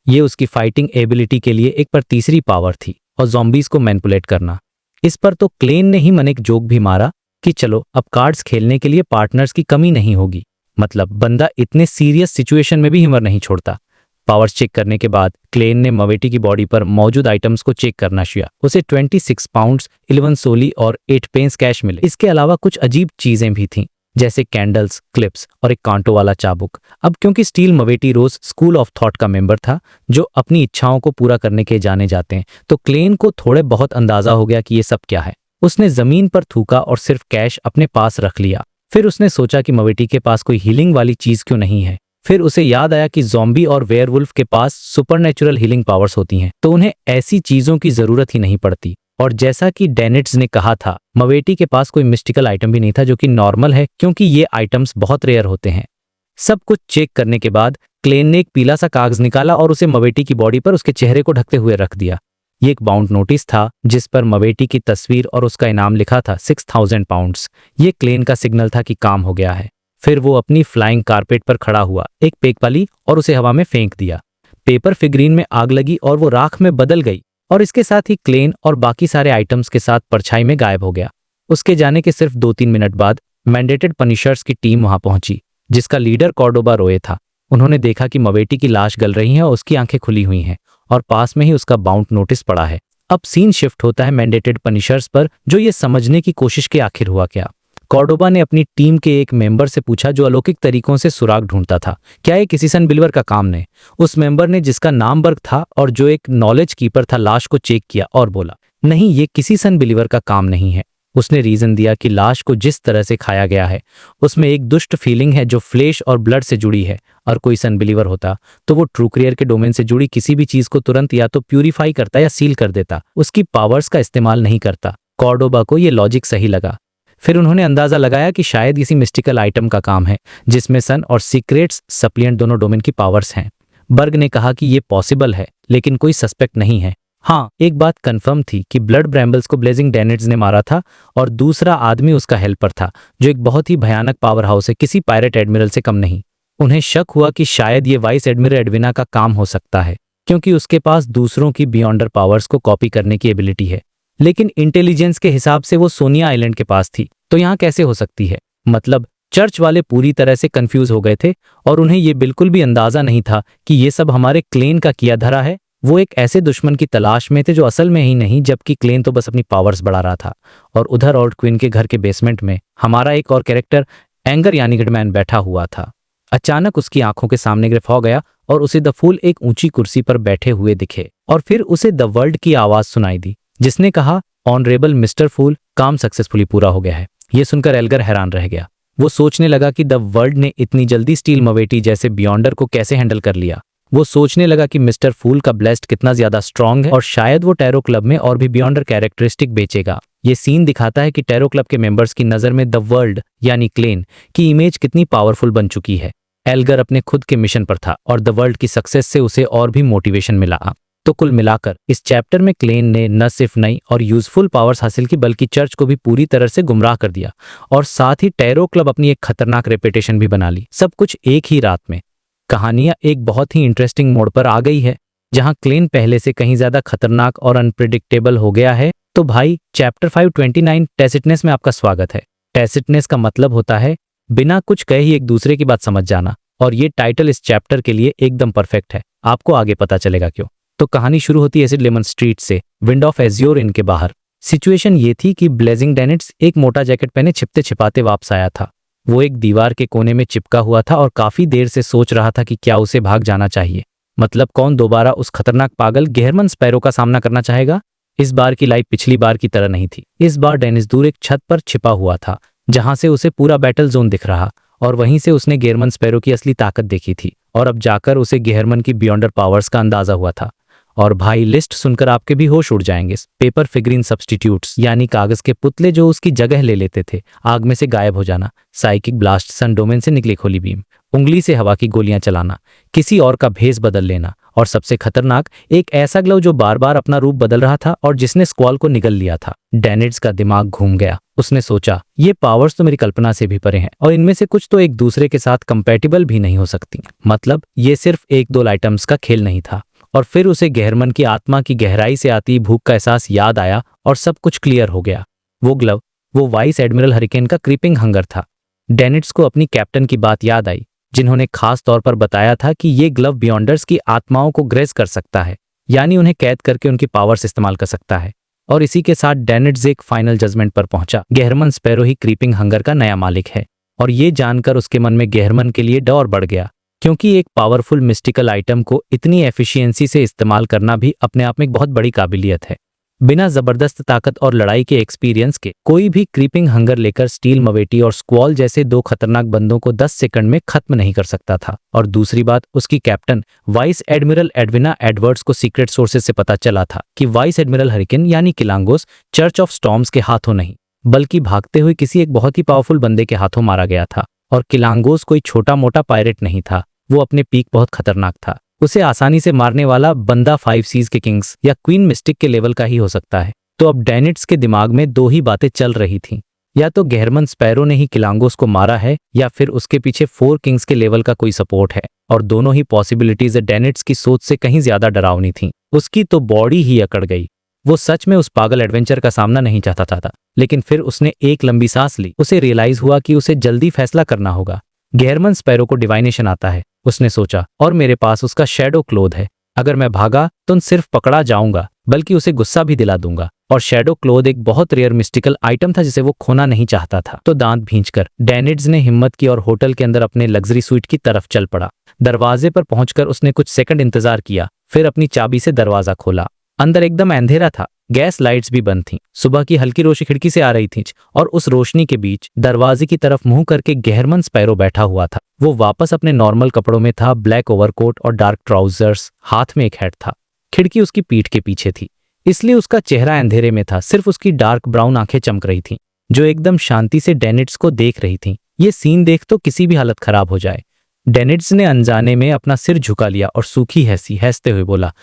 ये उसकी फाइटिंग एबिलिटी के लिए एक पर तीसरी पावर थी, और ज़ॉम्बीज को मैनिपुलेट करना। इस पर तो क्लेन ने ही मन एक जोक भी मारा कि चलो अब कार्ड्स खेलने के लिए पार्टनर्स की कमी नहीं होगी। मतलब बंदा इतने सीरियस सिचुएशन में भी हिम्मत नहीं छोड़ता। पावर्स चेक करने के बाद क्लेन ने मवेटी की बॉडी पर मौजूद आइटम्स को चेक करना शुरू किया। उसे 26 पाउंड्स 11 सोली और 8 पेंस कैश मिले। इसके अलावा कुछ अजीब चीजें भी थीं, जैसे कैंडल्स, क्लिप्स और एक कांटो वाला चाबुक। अब क्योंकि स्टील मवेटी रोज स्कूल ऑफ थॉट का मेंबर था, जो अपनी इच्छाओं को पूरा करने के जाने जाते हैं, तो क्लेन को थोड़े बहुत अंदाजा हो गया कि ये सब क्या है। उसने जमीन पर थूका और सिर्फ कैश अपने पास रख लिया। फिर उसने सोचा कि मवेटी के पास कोई हीलिंग वाली चीज क्यों नहीं है। फिर उसे याद आया कि ज़ॉम्बी और वेयरवुल्फ के पास सुपरनेचुरल हीलिंग पावर्स होती हैं, तो उन्हें ऐसी चीजों की जरूरत ही नहीं पड़ती। और जैसा कि डेनिट्स ने कहा था, मवेटी के पास कोई मिस्टिकल आइटम भी नहीं था, जो कि नॉर्मल है क्योंकि ये आइटम्स बहुत रेयर होते हैं। सब कुछ चेक करने के बाद क्लेन ने एक पीला सा कागज निकाला और उसे मवेटी की बॉडी पर उसके चेहरे को ढकते हुए रख दिया। ये एक बाउंड नोटिस था, जिस पर मवेटी की तस्वीर और उसका इनाम लिखा था 6000 पाउंड्स। ये क्लेन का सिग्नल था कि काम हो गया है। फिर वो अपनी फ्लाइंग कारपेट पर खड़ा हुआ, एक पेपर ली और उसे हवा में फेंक दिया। पेपर फिगरीन में आग लगी और वो राख में बदल गई, और इसके साथ ही क्लेन और बाकी सारे आइटम्स के साथ परछाई में गायब हो गया। उसके जाने के सिर्फ 2-3 मिनट बाद मैंडेटेड पनिशर्स की टीम वहां पहुंची, जिसका लीडर कॉर्डोबा रोए था। उन्होंने देखा कि मवेटी की लाश गल रही है और उसकी आंखें खुली हुई हैं, और पास में ही उसका बाउंड नोटिस पड़ा है। अब सीन शिफ्ट होता है मैंडेटेड पनिशर्स पर, जो ये समझने की कोशिश के आखिर हुआ क्या। कॉर्डोबा ने अपनी टीम के एक मेंबर से पूछा, जो अलौकिक तरीकों से सुराग ढूंढता था, क्या ये किसी सनबिलीवर का काम नहीं। उस मेंबर ने, जिसका नाम बर्ग था और जो एक नॉलेज कीपर था, लाश को चेक किया और बोला, नहीं, ये किसी सनबिलीवर का काम नहीं है। उसने रीजन दिया कि लाश को जिस तरह से खाया गया है, उसमें एक दुष्ट फीलिंग है जो फ्लेश और ब्लड से जुड़ी है, और कोई सनबिलीवर होता तो वो ट्रू क्रियर के डोमेन से जुड़ी किसी भी चीज को तुरंत या तो प्यूरिफाई करता या सील कर देता, उसकी पावर्स का इस्तेमाल नहीं करता। कॉर्डोबा को ये लॉजिक सही लगा। फिर उन्होंने अंदाजा लगाया कि शायद किसी मिस्टिकल आइटम का काम है, जिसमें सन और सीक्रेट्स सप्लिएंट दोनों डोमेन की पावर्स हैं। बर्ग ने कहा कि ये पॉसिबल है, लेकिन कोई सस्पेक्ट नहीं है। हाँ, एक बात कंफर्म थी कि ब्लड ब्रैम्बल्स को ब्लेजिंग डेनिट्स ने मारा था, और दूसरा आदमी उसका हेल्पर था, जो एक बहुत ही भयानक पावर हाउस है, किसी पायरेट एडमिरल से कम नहीं। उन्हें शक हुआ कि शायद ये वाइस एडमिरल एडविना का काम हो सकता है, क्योंकि उसके पास दूसरों की बियॉन्डर पावर्स को कॉपी करने की एबिलिटी है। लेकिन इंटेलिजेंस के हिसाब से वो सोनिया आइलैंड के पास थी, तो यहाँ कैसे हो सकती है। मतलब चर्च वाले पूरी तरह से कंफ्यूज हो गए थे, और उन्हें ये बिल्कुल भी अंदाजा नहीं था कि ये सब हमारे क्लेन का किया धरा है। वो एक ऐसे दुश्मन की तलाश में थे जो असल में ही नहीं, जबकि क्लेन तो बस अपनी पावर्स बढ़ा रहा था। और उधर ऑल्ड क्वीन के घर के बेसमेंट में हमारा एक और कैरेक्टर एंगर यानी गडमैन बैठा हुआ था। अचानक उसकी आंखों के सामने ग्रिफ हो गया और उसे द फूल एक ऊंची कुर्सी पर बैठे हुए दिखे, और फिर उसे द वर्ल्ड की आवाज सुनाई दी, जिसने कहा, ऑनरेबल मिस्टर फूल, काम सक्सेसफुली पूरा हो गया है। ये सुनकर एल्गर हैरान रह गया। वो सोचने लगा कि द वर्ल्ड ने इतनी जल्दी स्टील मवेटी जैसे बियॉन्डर को कैसे हैंडल कर लिया। वो सोचने लगा कि मिस्टर फूल का ब्लेस्ड कितना ज्यादा स्ट्रांग है और शायद वो टैरो क्लब में और भी बियॉन्डर कैरेक्टरिस्टिक बेचेगा। ये सीन दिखाता है कि टैरो क्लब के मेंबर्स की नजर में द वर्ल्ड यानी क्लेन की इमेज कितनी पावरफुल बन चुकी है। एल्गर अपने खुद के मिशन पर था और द वर्ल्ड की सक्सेस से उसे और भी मोटिवेशन मिला। तो कुल मिलाकर इस चैप्टर में क्लेन ने न सिर्फ नई और यूजफुल पावर्स हासिल की बल्कि चर्च को भी पूरी तरह से गुमराह कर दिया और साथ ही टैरो क्लब अपनी एक खतरनाक रेपुटेशन भी बना ली। सब कुछ एक ही रात में। कहानियां एक बहुत ही इंटरेस्टिंग मोड़ पर आ गई है जहां क्लेन पहले से कहीं ज्यादा खतरनाक और अनप्रिडिक्टेबल हो गया है। तो भाई चैप्टर 529 टैसिटनेस में आपका स्वागत है। टैसिटनेस का मतलब होता है बिना कुछ कहे ही एक दूसरे की बात समझ जाना और ये टाइटल इस चैप्टर के लिए एकदम परफेक्ट है। आपको आगे पता चलेगा क्यों। तो कहानी शुरू होती है एसिड लेमन स्ट्रीट से, विंड ऑफ एज्योर इन के बाहर। सिचुएशन ये थी कि ब्लेजिंग डेनिट्स एक मोटा जैकेट पहने छिपते छिपाते वापस आया था। वो एक दीवार के कोने में चिपका हुआ था और काफी देर से सोच रहा था कि क्या उसे भाग जाना चाहिए। मतलब कौन दोबारा उस खतरनाक पागल गेहरमन स्पैरो का सामना करना चाहेगा। इस बार की लाइफ पिछली बार की तरह नहीं थी। इस बार डेनिस दूर एक छत पर छिपा हुआ था जहां से उसे पूरा बैटल जोन दिख रहा और वहीं से उसने गेहरमन स्पैरो की असली ताकत देखी थी और अब जाकर उसे गेहरमन की बियॉन्डर पावर्स का अंदाजा हुआ था। और भाई लिस्ट सुनकर आपके भी होश उड़ जाएंगे। पेपर फिगरीन सब्स्टिट्यूट्स यानी कागज के पुतले जो उसकी जगह ले लेते थे, आग में से गायब हो जाना, साइकिक ब्लास्ट, सन डोमेन से निकली खोली बीम, उंगली से हवा की गोलियां चलाना, किसी और का भेष बदल लेना और सबसे खतरनाक एक ऐसा ग्लव जो बार बार अपना रूप बदल रहा था और जिसने स्क्वॉल को निगल लिया था। डेनिट्स का दिमाग घूम गया। उसने सोचा ये पावर्स तो मेरी कल्पना से भी परे हैं और इनमें से कुछ तो एक दूसरे के साथ कंपैटिबल भी नहीं हो सकती। मतलब ये सिर्फ एक दो आइटम्स का खेल नहीं था। और फिर उसे गेहरमन की आत्मा की गहराई से आती भूख का एहसास याद आया और सब कुछ क्लियर हो गया। वो ग्लव वो वाइस एडमिरल हरिकेन का क्रीपिंग हंगर था। डेनिट्स को अपनी कैप्टन की बात याद आई जिन्होंने खास तौर पर बताया था कि ये ग्लव बियॉन्डर्स की आत्माओं को ग्रेस कर सकता है, यानी उन्हें कैद करके उनकी पावर्स इस्तेमाल कर सकता है। और इसी के साथ डेनिट्स एक फाइनल जजमेंट पर पहुंचा। गेहरमन स्पैरो ही क्रीपिंग हंगर का नया मालिक है। और ये जानकर उसके मन में गेहरमन के लिए डर बढ़ गया, क्योंकि एक पावरफुल मिस्टिकल आइटम को इतनी एफिशिएंसी से इस्तेमाल करना भी अपने आप में एक बहुत बड़ी काबिलियत है। बिना जबरदस्त ताकत और लड़ाई के एक्सपीरियंस के कोई भी क्रीपिंग हंगर लेकर स्टील मवेटी और स्क्वॉल जैसे दो खतरनाक बंदों को 10 सेकंड में खत्म नहीं कर सकता था। और दूसरी बात, उसकी captain vice admiral Edwina Edwards को सीक्रेट सोर्सेज से पता चला था कि वाइस एडमिरल हरिकेन यानी किलांगोस चर्च ऑफ स्टॉर्म्स के हाथों नहीं बल्कि भागते हुए किसी एक बहुत ही पावरफुल बंदे के हाथों मारा गया था। और किलांगोस कोई छोटा मोटा पायरेट नहीं था, वो अपने पीक बहुत खतरनाक था। उसे आसानी से मारने वाला बंदा 5 सीज के किंग्स या क्वीन मिस्टिक के लेवल का ही हो सकता है। तो अब डेनिट्स के दिमाग में दो ही बातें चल रही थीं, या तो गेहरमन स्पैरो ने ही किलांगोस को मारा है या फिर उसके पीछे 4 किंग्स के लेवल का कोई सपोर्ट है। और दोनों ही पॉसिबिलिटीज डेनिट्स की सोच से कहीं ज्यादा डरावनी थीं। उसकी तो बॉडी ही अकड़ गई। वो सच में उस पागल एडवेंचर का सामना नहीं चाहता था, लेकिन फिर उसने एक लंबी सांस ली। उसे रियलाइज हुआ कि उसे जल्दी फैसला करना होगा। गेहरमन स्पैरो को डिवाइनेशन आता है, उसने सोचा, और मेरे पास उसका शैडो क्लोथ है। अगर मैं भागा तो सिर्फ पकड़ा जाऊंगा बल्कि उसे गुस्सा भी दिला दूंगा। और शैडो क्लोथ एक बहुत रेयर मिस्टिकल आइटम था जिसे वो खोना नहीं चाहता था। तो दांत भींचकर डेनिट्स ने हिम्मत की और होटल के अंदर अपने लग्जरी स्वीट की तरफ चल पड़ा। दरवाजे पर पहुंचकर उसने कुछ सेकंड इंतजार किया, फिर अपनी चाबी से दरवाजा खोला। अंदर एकदम अंधेरा था, गैस लाइट्स भी बंद थीं। सुबह की हल्की रोशनी खिड़की से आ रही थी और उस रोशनी के बीच दरवाजे की तरफ मुंह करके गेहरमन स्पैरो बैठा हुआ था। वो वापस अपने नॉर्मल कपड़ों में था, ब्लैक ओवरकोट और डार्क ट्राउजर्स, हाथ में एक हैट था। खिड़की उसकी पीठ के पीछे थी, इसलिए उसका चेहरा अंधेरे में था। सिर्फ उसकी डार्क ब्राउन आंखें चमक रही थीं, जो एकदम शांति से डेनिट्स को देख रही थीं। ये सीन देख तो किसी भी हालत खराब हो जाए। डेनिट्स ने अनजाने में अपना सिर झुका लिया और सूखी हैसते हुए बोला,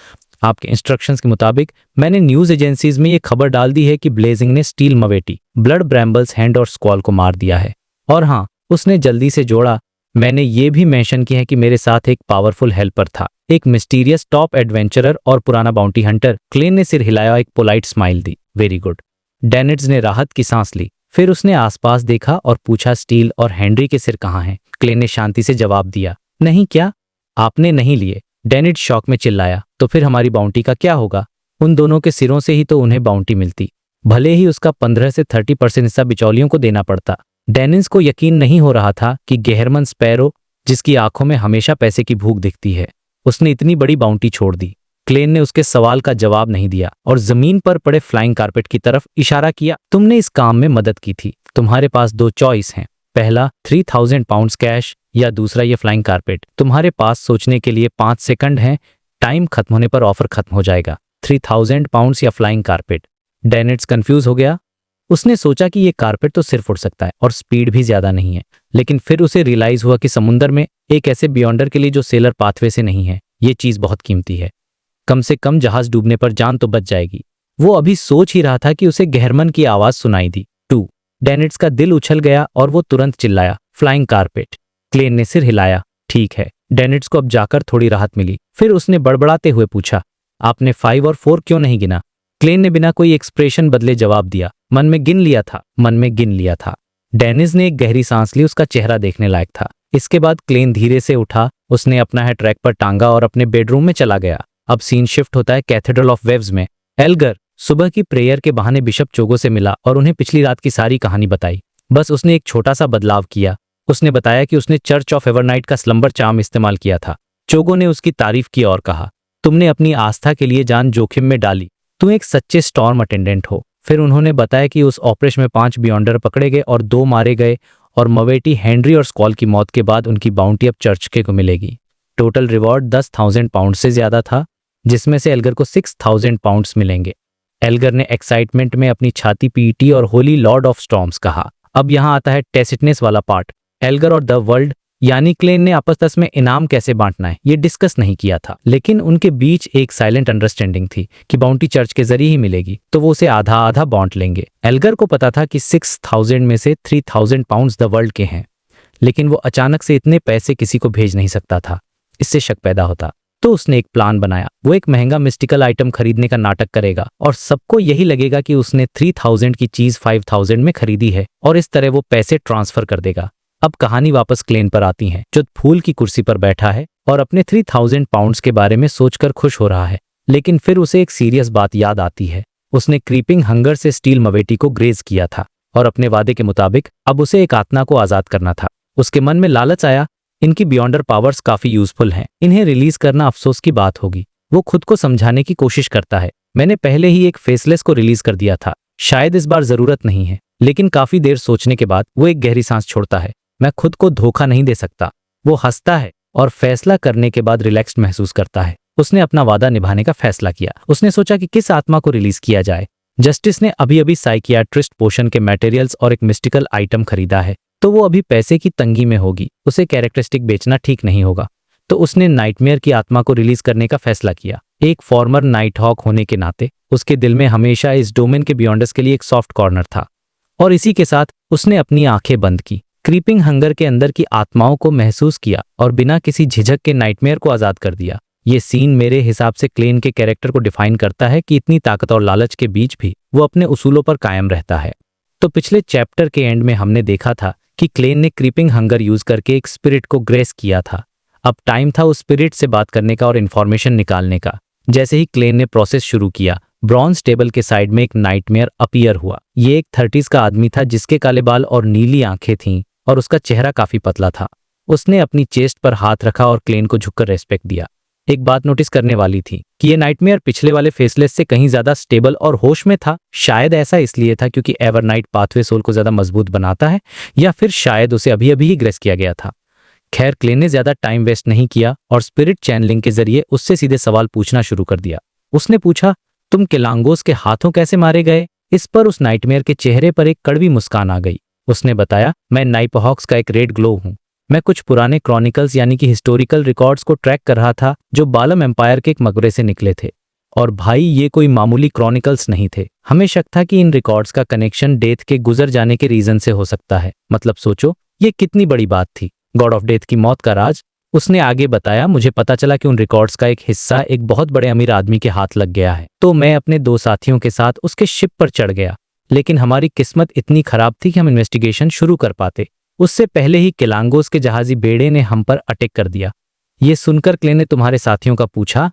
आपके इंस्ट्रक्शंस के मुताबिक मैंने न्यूज एजेंसीज में ये खबर डाल दी है कि ब्लेजिंग ने स्टील मवेटी, ब्लड ब्रैम्बल्स, हैंड और स्क्वॉल को मार दिया है। और हाँ, उसने जल्दी से जोड़ा, मैंने ये भी मेंशन किया है कि मेरे साथ एक पावरफुल हेल्पर था, एक मिस्टीरियस टॉप एडवेंचरर और पुराना बाउंटी हंटर। क्लेन ने सिर हिलाया, एक पोलाइट स्माइल दी। Very good. डेनिट्स ने राहत की सांस ली, फिर उसने आसपास देखा और पूछा, स्टील और हेनरी के सिर कहाँ हैं? क्लेन ने शांति से जवाब दिया, नहीं। क्या आपने नहीं लिए? डेनिट्स शॉक में चिल्लाया, तो फिर हमारी बाउंटी का क्या होगा? उन दोनों के सिरों से ही तो उन्हें बाउंटी मिलती, भले ही उसका 15 से 30% हिस्सा बिचौलियों को देना पड़ता। डेनिस को यकीन नहीं हो रहा था कि गेहरमन स्पैरो, जिसकी आंखों में हमेशा पैसे की भूख दिखती है, उसने इतनी बड़ी बाउंटी छोड़ दी। क्लेन ने उसके सवाल का जवाब नहीं दिया और जमीन पर पड़े फ्लाइंग कारपेट की तरफ इशारा किया, तुमने इस काम में मदद की थी, तुम्हारे पास 2 चॉइस हैं, पहला 3000 पाउंड्स कैश या दूसरा ये फ्लाइंग कारपेट। तुम्हारे पास सोचने के लिए 5 सेकंड हैं, टाइम खत्म होने पर ऑफर खत्म हो जाएगा। 3000 पाउंड्स या फ्लाइंग कारपेट। डेनिट्स कंफ्यूज हो गया। उसने सोचा कि ये कारपेट तो सिर्फ उड़ सकता है और स्पीड भी ज्यादा नहीं है, लेकिन फिर उसे रियलाइज हुआ कि समुंदर में एक ऐसे बियॉन्डर के लिए जो सेलर पाथवे से नहीं है, ये चीज बहुत कीमती है। कम से कम जहाज डूबने पर जान तो बच जाएगी। वो अभी सोच ही रहा था कि उसे गहरमन की आवाज सुनाई दी। 2 डेनिट्स का दिल उछल गया और वो तुरंत चिल्लाया, फ्लाइंग कारपेट। क्लेन ने सिर हिलाया। ठीक है। डेनिट्स को अब जाकर थोड़ी राहत मिली। फिर उसने बड़बड़ाते हुए पूछा, आपने 5 और 4 क्यों नहीं गिना? क्लेन ने बिना कोई एक्सप्रेशन बदले जवाब दिया, मन में गिन लिया था। डेनिस ने एक गहरी सांस ली। उसका चेहरा देखने लायक था। इसके बाद क्लेन धीरे से उठा। उसने अपना है ट्रैक पर टांगा और अपने बेडरूम में चला गया। अब सीन शिफ्ट होता है कैथेड्रल ऑफ वेव्स में। एल्गर सुबह की प्रेयर के बहाने बिशप चोगो से मिला और उन्हें पिछली रात की सारी कहानी बताई। बस उसने एक छोटा सा बदलाव किया। उसने बताया कि उसने चर्च ऑफ एवरनाइट का स्लंबर चार्म इस्तेमाल किया था। चोगो ने उसकी तारीफ की और कहा, तुमने अपनी आस्था के लिए जान जोखिम में डाली। तुम एक सच्चे स्टॉर्म अटेंडेंट हो। फिर उन्होंने बताया कि उस ऑपरेशन में 5 बियॉन्डर पकड़े गए और 2 मारे गए और मवेटी हेनरी और स्कॉल की मौत के बाद उनकी बाउंटी अब चर्च के को मिलेगी। टोटल रिवॉर्ड 10,000 पाउंड से ज्यादा था, जिसमें से एल्गर को 6,000 पाउंड्स मिलेंगे। एल्गर ने एक्साइटमेंट में अपनी छाती पीटी और होली लॉर्ड ऑफ स्टॉर्म्स कहा। अब यहाँ आता है टेसिटनेस वाला पार्ट। एल्गर और द वर्ल्ड यानी क्लेन ने आपस में इनाम कैसे बांटना है ये डिस्कस नहीं किया था, लेकिन उनके बीच एक साइलेंट अंडरस्टैंडिंग थी कि बाउंटी चर्च के जरिए ही मिलेगी, तो वो उसे आधा आधा बांट लेंगे। एल्गर को पता था कि 6,000 में से 3,000 पाउंड्स द वर्ल्ड के हैं, लेकिन वो अचानक से इतने पैसे किसी को भेज नहीं सकता था। इससे शक पैदा होता। तो उसने एक प्लान बनाया। वो एक महंगा मिस्टिकल आइटम खरीदने का नाटक करेगा और सबको यही लगेगा कि उसने 3,000 की चीज 5,000 में खरीदी है और इस तरह वो पैसे ट्रांसफर कर देगा। अब कहानी वापस क्लेन पर आती है, जो फूल की कुर्सी पर बैठा है और अपने 3,000 पाउंड्स के बारे में सोचकर खुश हो रहा है। लेकिन फिर उसे एक सीरियस बात याद आती है। उसने क्रीपिंग हंगर से स्टील मवेटी को ग्रेज किया था और अपने वादे के मुताबिक अब उसे एक आत्मा को आजाद करना था। उसके मन में लालच आया, इनकी बियॉन्डर पावर्स काफी यूजफुल हैं, इन्हें रिलीज करना अफसोस की बात होगी। वो खुद को समझाने की कोशिश करता है, मैंने पहले ही एक फेसलेस को रिलीज कर दिया था, शायद इस बार जरूरत नहीं है। लेकिन काफी देर सोचने के बाद वो एक गहरी सांस छोड़ता है। मैं खुद को धोखा नहीं दे सकता। वो हंसता है और फैसला करने के बाद रिलैक्स्ड महसूस करता है। उसने अपना वादा निभाने का फैसला किया। उसने सोचा कि किस आत्मा को रिलीज किया जाए। जस्टिस ने अभी अभी साइकियाट्रिस्ट पोशन के मटेरियल्स और एक मिस्टिकल आइटम खरीदा है, तो वो अभी पैसे की तंगी में होगी। उसे कैरेक्टरिस्टिक बेचना ठीक नहीं होगा, तो उसने नाइटमेयर की आत्मा को रिलीज करने का फैसला किया। एक फॉर्मर नाइट हॉक होने के नाते उसके दिल में हमेशा इस डोमेन के बियॉन्डर्स के लिए एक सॉफ्ट कॉर्नर था, और इसी के साथ उसने अपनी आंखें बंद की, क्रीपिंग हंगर के अंदर की आत्माओं को महसूस किया और बिना किसी झिझक के नाइटमेयर को आजाद कर दिया। ये सीन मेरे हिसाब से क्लेन के कैरेक्टर को डिफाइन करता है कि इतनी ताकत और लालच के बीच भी वो अपने उसूलों पर कायम रहता है। तो पिछले चैप्टर के एंड में हमने देखा था कि क्लेन ने क्रीपिंग हंगर यूज करके एक स्पिरिट को ग्रेस किया था। अब टाइम था उस स्पिरिट से बात करने का और इन्फॉर्मेशन निकालने का। जैसे ही क्लेन ने प्रोसेस शुरू किया, ब्रॉन्ज टेबल के साइड में एक नाइटमेयर अपीयर हुआ। ये एक 30s का आदमी था जिसके काले बाल और नीली आंखें थीं और उसका चेहरा काफी पतला था। उसने अपनी चेस्ट पर हाथ रखा और क्लेन को झुककर रेस्पेक्ट दिया। एक बात नोटिस करने वाली थी कि ये नाइटमेयर पिछले वाले फेसलेस से कहीं ज्यादा स्टेबल और होश में था। शायद ऐसा इसलिए था क्योंकि एवरनाइट पाथवे सोल को ज्यादा मजबूत बनाता है, या फिर शायद उसे अभी अभी ही ग्रेस किया गया था। खैर, क्लेन ने ज्यादा टाइम वेस्ट नहीं किया और स्पिरिट चैनलिंग के जरिए उससे सीधे सवाल पूछना शुरू कर दिया। उसने पूछा, तुम केलांगोस के हाथों कैसे मारे गए? इस पर उस नाइटमेयर के चेहरे पर एक कड़वी मुस्कान आ गई। उसने बताया, मैं नाइपहॉक्स का एक रेड ग्लो हूं। मैं कुछ पुराने क्रॉनिकल्स यानी कि हिस्टोरिकल रिकॉर्ड्स को ट्रैक कर रहा था जो बालम एम्पायर के एक मकबरे से निकले थे। और भाई, ये कोई मामूली क्रॉनिकल्स नहीं थे। हमें शक था कि इन रिकॉर्ड्स का कनेक्शन डेथ के गुजर जाने के रीजन से हो सकता है। मतलब सोचो, ये कितनी बड़ी बात थी। गॉड ऑफ डेथ की मौत का राज। उसने आगे बताया, मुझे पता चला कि उन रिकॉर्ड्स का एक हिस्सा एक बहुत बड़े अमीर आदमी के हाथ लग गया है, तो मैं अपने 2 साथियों के साथ उसके शिप पर चढ़ गया। लेकिन हमारी किस्मत इतनी खराब थी कि हम इन्वेस्टिगेशन शुरू कर पाते उससे पहले ही केलांगोस के जहाजी बेड़े ने हम पर अटैक कर दिया। ये सुनकर क्लेन ने तुम्हारे साथियों का पूछा।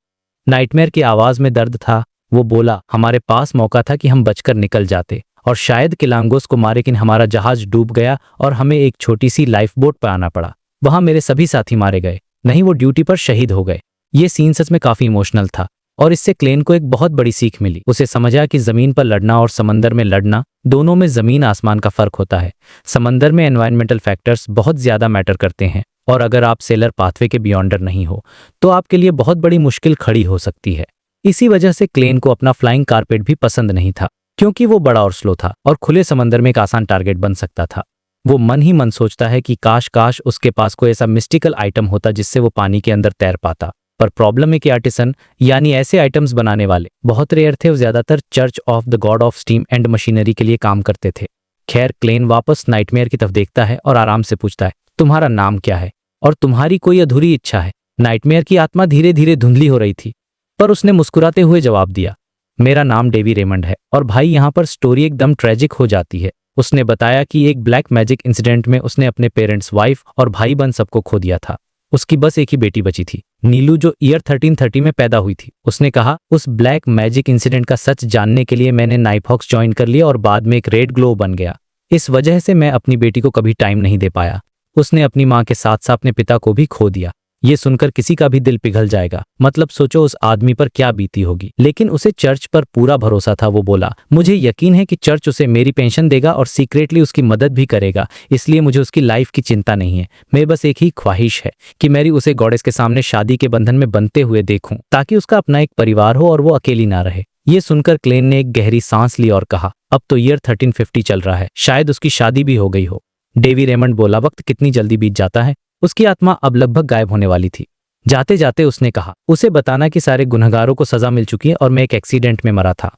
नाइटमेयर की आवाज में दर्द था। वो बोला, हमारे पास मौका था कि हम बचकर निकल जाते और शायद केलांगोस को मारे, लेकिन हमारा जहाज डूब गया और हमें एक छोटी सी लाइफ बोट पर आना पड़ा। वहां मेरे सभी साथी मारे गए, नहीं वो ड्यूटी पर शहीद हो गए। ये सीन सच में काफी इमोशनल था। और इससे क्लेन को एक बहुत बड़ी सीख मिली। उसे समझा कि जमीन पर लड़ना और समंदर में लड़ना, दोनों में जमीन आसमान का फर्क होता है। समंदर में एनवायरमेंटल फैक्टर्स बहुत ज्यादा मैटर करते हैं, और अगर आप सेलर पाथवे के बियॉन्डर नहीं हो तो आपके लिए बहुत बड़ी मुश्किल खड़ी हो सकती है। इसी वजह से क्लेन को अपना फ्लाइंग कारपेट भी पसंद नहीं था, क्योंकि वो बड़ा और स्लो था और खुले समंदर में एक आसान टारगेट बन सकता था। वो मन ही मन सोचता है कि काश काश उसके पास कोई ऐसा मिस्टिकल आइटम होता जिससे वो पानी के अंदर तैर पाता। पर प्रॉब्लम है कि आर्टिसन यानी ऐसे आइटम्स बनाने वाले बहुत रेयर थे और ज्यादातर church of the God of steam and machinery के लिए काम करते थे। खैर, क्लेन वापस नाइटमेयर की तरफ देखता है और आराम से पूछता है, तुम्हारा नाम क्या है और तुम्हारी कोई अधूरी इच्छा है? नाइटमेयर की आत्मा धीरे धीरे धुंधली हो रही थी, पर उसने मुस्कुराते हुए जवाब दिया, मेरा नाम डेवी रेमंड है। और भाई, यहाँ पर स्टोरी एकदम ट्रेजिक हो जाती है। उसने बताया कि एक ब्लैक मैजिक इंसिडेंट में उसने अपने पेरेंट्स, वाइफ और भाई बहन सबको खो दिया था। उसकी बस एक ही बेटी बची थी, नीलू, जो ईयर 1330 में पैदा हुई थी। उसने कहा, उस ब्लैक मैजिक इंसिडेंट का सच जानने के लिए मैंने नाइफहॉक्स ज्वाइन कर लिया और बाद में एक रेड ग्लो बन गया। इस वजह से मैं अपनी बेटी को कभी टाइम नहीं दे पाया। उसने अपनी माँ के साथ साथ अपने पिता को भी खो दिया। ये सुनकर किसी का भी दिल पिघल जाएगा। मतलब सोचो उस आदमी पर क्या बीती होगी। लेकिन उसे चर्च पर पूरा भरोसा था। वो बोला, मुझे यकीन है कि चर्च उसे मेरी पेंशन देगा और सीक्रेटली उसकी मदद भी करेगा, इसलिए मुझे उसकी लाइफ की चिंता नहीं है। मैं बस एक ही ख्वाहिश है कि मैरी उसे गॉडेस के सामने शादी के बंधन में बनते हुए देखूं, ताकि उसका अपना एक परिवार हो और वो अकेली ना रहे। ये सुनकर क्लेन ने एक गहरी सांस ली और कहा, अब तो ईयर 1350 चल रहा है, शायद उसकी शादी भी हो गई हो। डेवी रेमंड बोला, वक्त कितनी जल्दी बीत जाता है। उसकी आत्मा अब लगभग गायब होने वाली थी। जाते जाते उसने कहा, उसे बताना कि सारे गुनहगारों को सजा मिल चुकी है और मैं एक एक्सीडेंट में मरा था।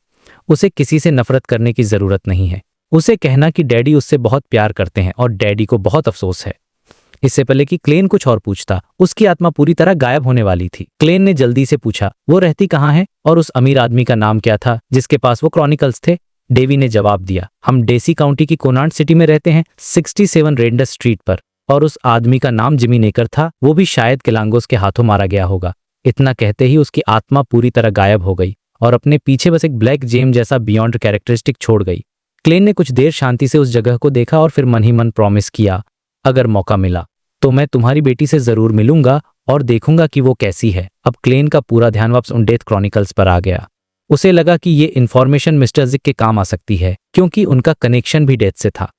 उसे किसी से नफरत करने की जरूरत नहीं है। उसे कहना कि डैडी उससे बहुत प्यार करते हैं और डैडी को बहुत अफसोस है। इससे पहले कि क्लेन कुछ और पूछता, उसकी आत्मा पूरी तरह गायब होने वाली थी। क्लेन ने जल्दी से पूछा, वो रहती कहाँ है और उस अमीर आदमी का नाम क्या था जिसके पास वो क्रॉनिकल्स थे? डेवी ने जवाब दिया, हम डेसी काउंटी की कोनार्ड सिटी में रहते हैं, 67 रेंडस स्ट्रीट पर। और उस आदमी का नाम जिमी नेकर था, वो भी शायद केलांगोस के हाथों मारा गया होगा। इतना कहते ही उसकी आत्मा पूरी तरह गायब हो गई और अपने पीछे बस एक ब्लैक जेम जैसा बियॉन्ड कैरेक्टरिस्टिक छोड़ गई। क्लेन ने कुछ देर शांति से उस जगह को देखा और फिर मन ही मन प्रॉमिस किया, अगर मौका मिला तो मैं तुम्हारी बेटी से जरूर मिलूंगा और देखूंगा कि वो कैसी है। अब क्लेन का पूरा ध्यान वापस उन डेथ क्रॉनिकल्स पर आ गया। उसे लगा कि ये इन्फॉर्मेशन मिस्टर जिक के काम आ सकती है, क्योंकि उनका कनेक्शन भी डेथ से था।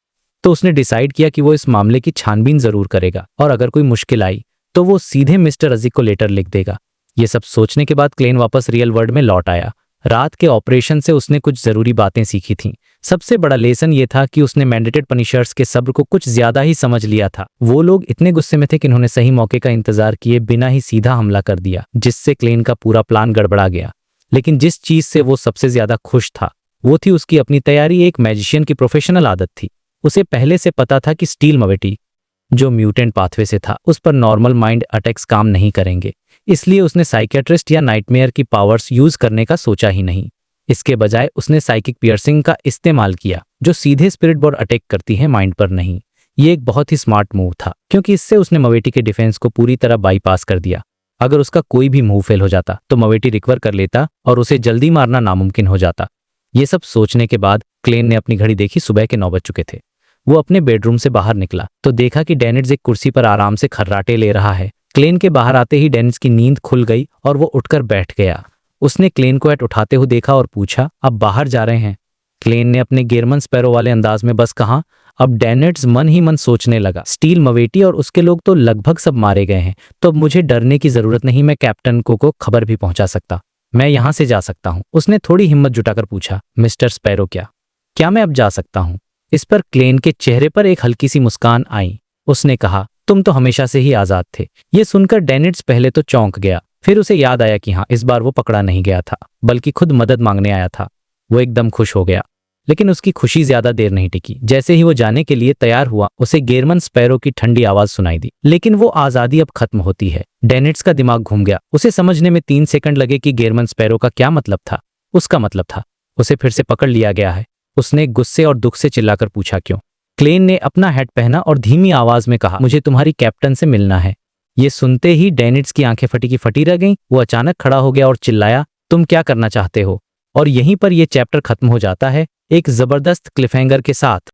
तो उसने डिसाइड किया कि वो इस मामले की छानबीन जरूर करेगा और अगर कोई मुश्किल आई तो वो सीधे मिस्टर अजिक को लेटर लिख देगा। ये सब सोचने के बाद क्लेन वापस रियल वर्ल्ड में लौट आया। रात के ऑपरेशन से उसने कुछ जरूरी बातें सीखी थीं। सबसे बड़ा लेसन ये था कि उसने मैंडेटेड पनिशर्स के सब्र को कुछ ज्यादा ही समझ लिया था। वो लोग इतने गुस्से में थे कि उन्होंने सही मौके का इंतजार किए बिना ही सीधा हमला कर दिया, जिससे क्लेन का पूरा प्लान गड़बड़ा गया। लेकिन जिस चीज से वो सबसे ज्यादा खुश था वो थी उसकी अपनी तैयारी। एक मैजिशियन की प्रोफेशनल आदत थी। उसे पहले से पता था कि स्टील मवेटी, जो म्यूटेंट पाथवे से था, उस पर नॉर्मल माइंड अटैक्स काम नहीं करेंगे। इसलिए उसने साइकियाट्रिस्ट या नाइटमेयर की पावर्स यूज करने का सोचा ही नहीं। इसके बजाय उसने साइकिक पियर्सिंग का इस्तेमाल किया, जो सीधे स्पिरिट बोर्ड अटैक करती है, माइंड पर नहीं। ये एक बहुत ही स्मार्ट मूव था, क्योंकि इससे उसने मवेटी के डिफेंस को पूरी तरह बाईपास कर दिया। अगर उसका कोई भी मूव फेल हो जाता तो मवेटी रिकवर कर लेता और उसे जल्दी मारना नामुमकिन हो जाता। ये सब सोचने के बाद क्लेन ने अपनी घड़ी देखी, सुबह के 9 बज चुके थे। वो अपने बेडरूम से बाहर निकला तो देखा कि डेनिट्स एक कुर्सी पर आराम से खर्राटे ले रहा है। क्लेन के बाहर आते ही डेनिट्स की नींद खुल गई और वो उठकर बैठ गया। उसने क्लेन को उठाते हुए देखा और पूछा, अब बाहर जा रहे हैं? क्लेन ने अपने गेरमन स्पैरो वाले अंदाज में बस कहा। अब डेनिट्स मन ही मन सोचने लगा, स्टील मवेटी और उसके लोग तो लगभग सब मारे गए हैं, तो अब मुझे डरने की जरूरत नहीं। मैं कैप्टन को खबर भी पहुंचा सकता, मैं यहां से जा सकता हूं। उसने थोड़ी हिम्मत जुटाकर पूछा, मिस्टर स्पैरो, क्या मैं अब जा सकता हूं? इस पर क्लेन के चेहरे पर एक हल्की सी मुस्कान आई। उसने कहा, तुम तो हमेशा से ही आजाद थे। ये सुनकर डेनिट्स पहले तो चौंक गया, फिर उसे याद आया कि हाँ, इस बार वो पकड़ा नहीं गया था बल्कि खुद मदद मांगने आया था। वो एकदम खुश हो गया, लेकिन उसकी खुशी ज्यादा देर नहीं टिकी। जैसे ही वो जाने के लिए तैयार हुआ, उसे गेरमन स्पैरो की ठंडी आवाज सुनाई दी, लेकिन वो आजादी अब खत्म होती है। डेनिट्स का दिमाग घूम गया। उसे समझने में 3 सेकंड लगे कि गेरमन स्पैरो का क्या मतलब था। उसका मतलब था उसे फिर से पकड़ लिया गया है। उसने गुस्से और दुख से चिल्लाकर पूछा, क्यों? क्लेन ने अपना हैट पहना और धीमी आवाज में कहा, मुझे तुम्हारी कैप्टन से मिलना है। ये सुनते ही डेनिट्स की आंखें फटी की फटी रह गईं। वो अचानक खड़ा हो गया और चिल्लाया, तुम क्या करना चाहते हो? और यहीं पर यह चैप्टर खत्म हो जाता है, एक जबरदस्त क्लिफहैंगर के साथ।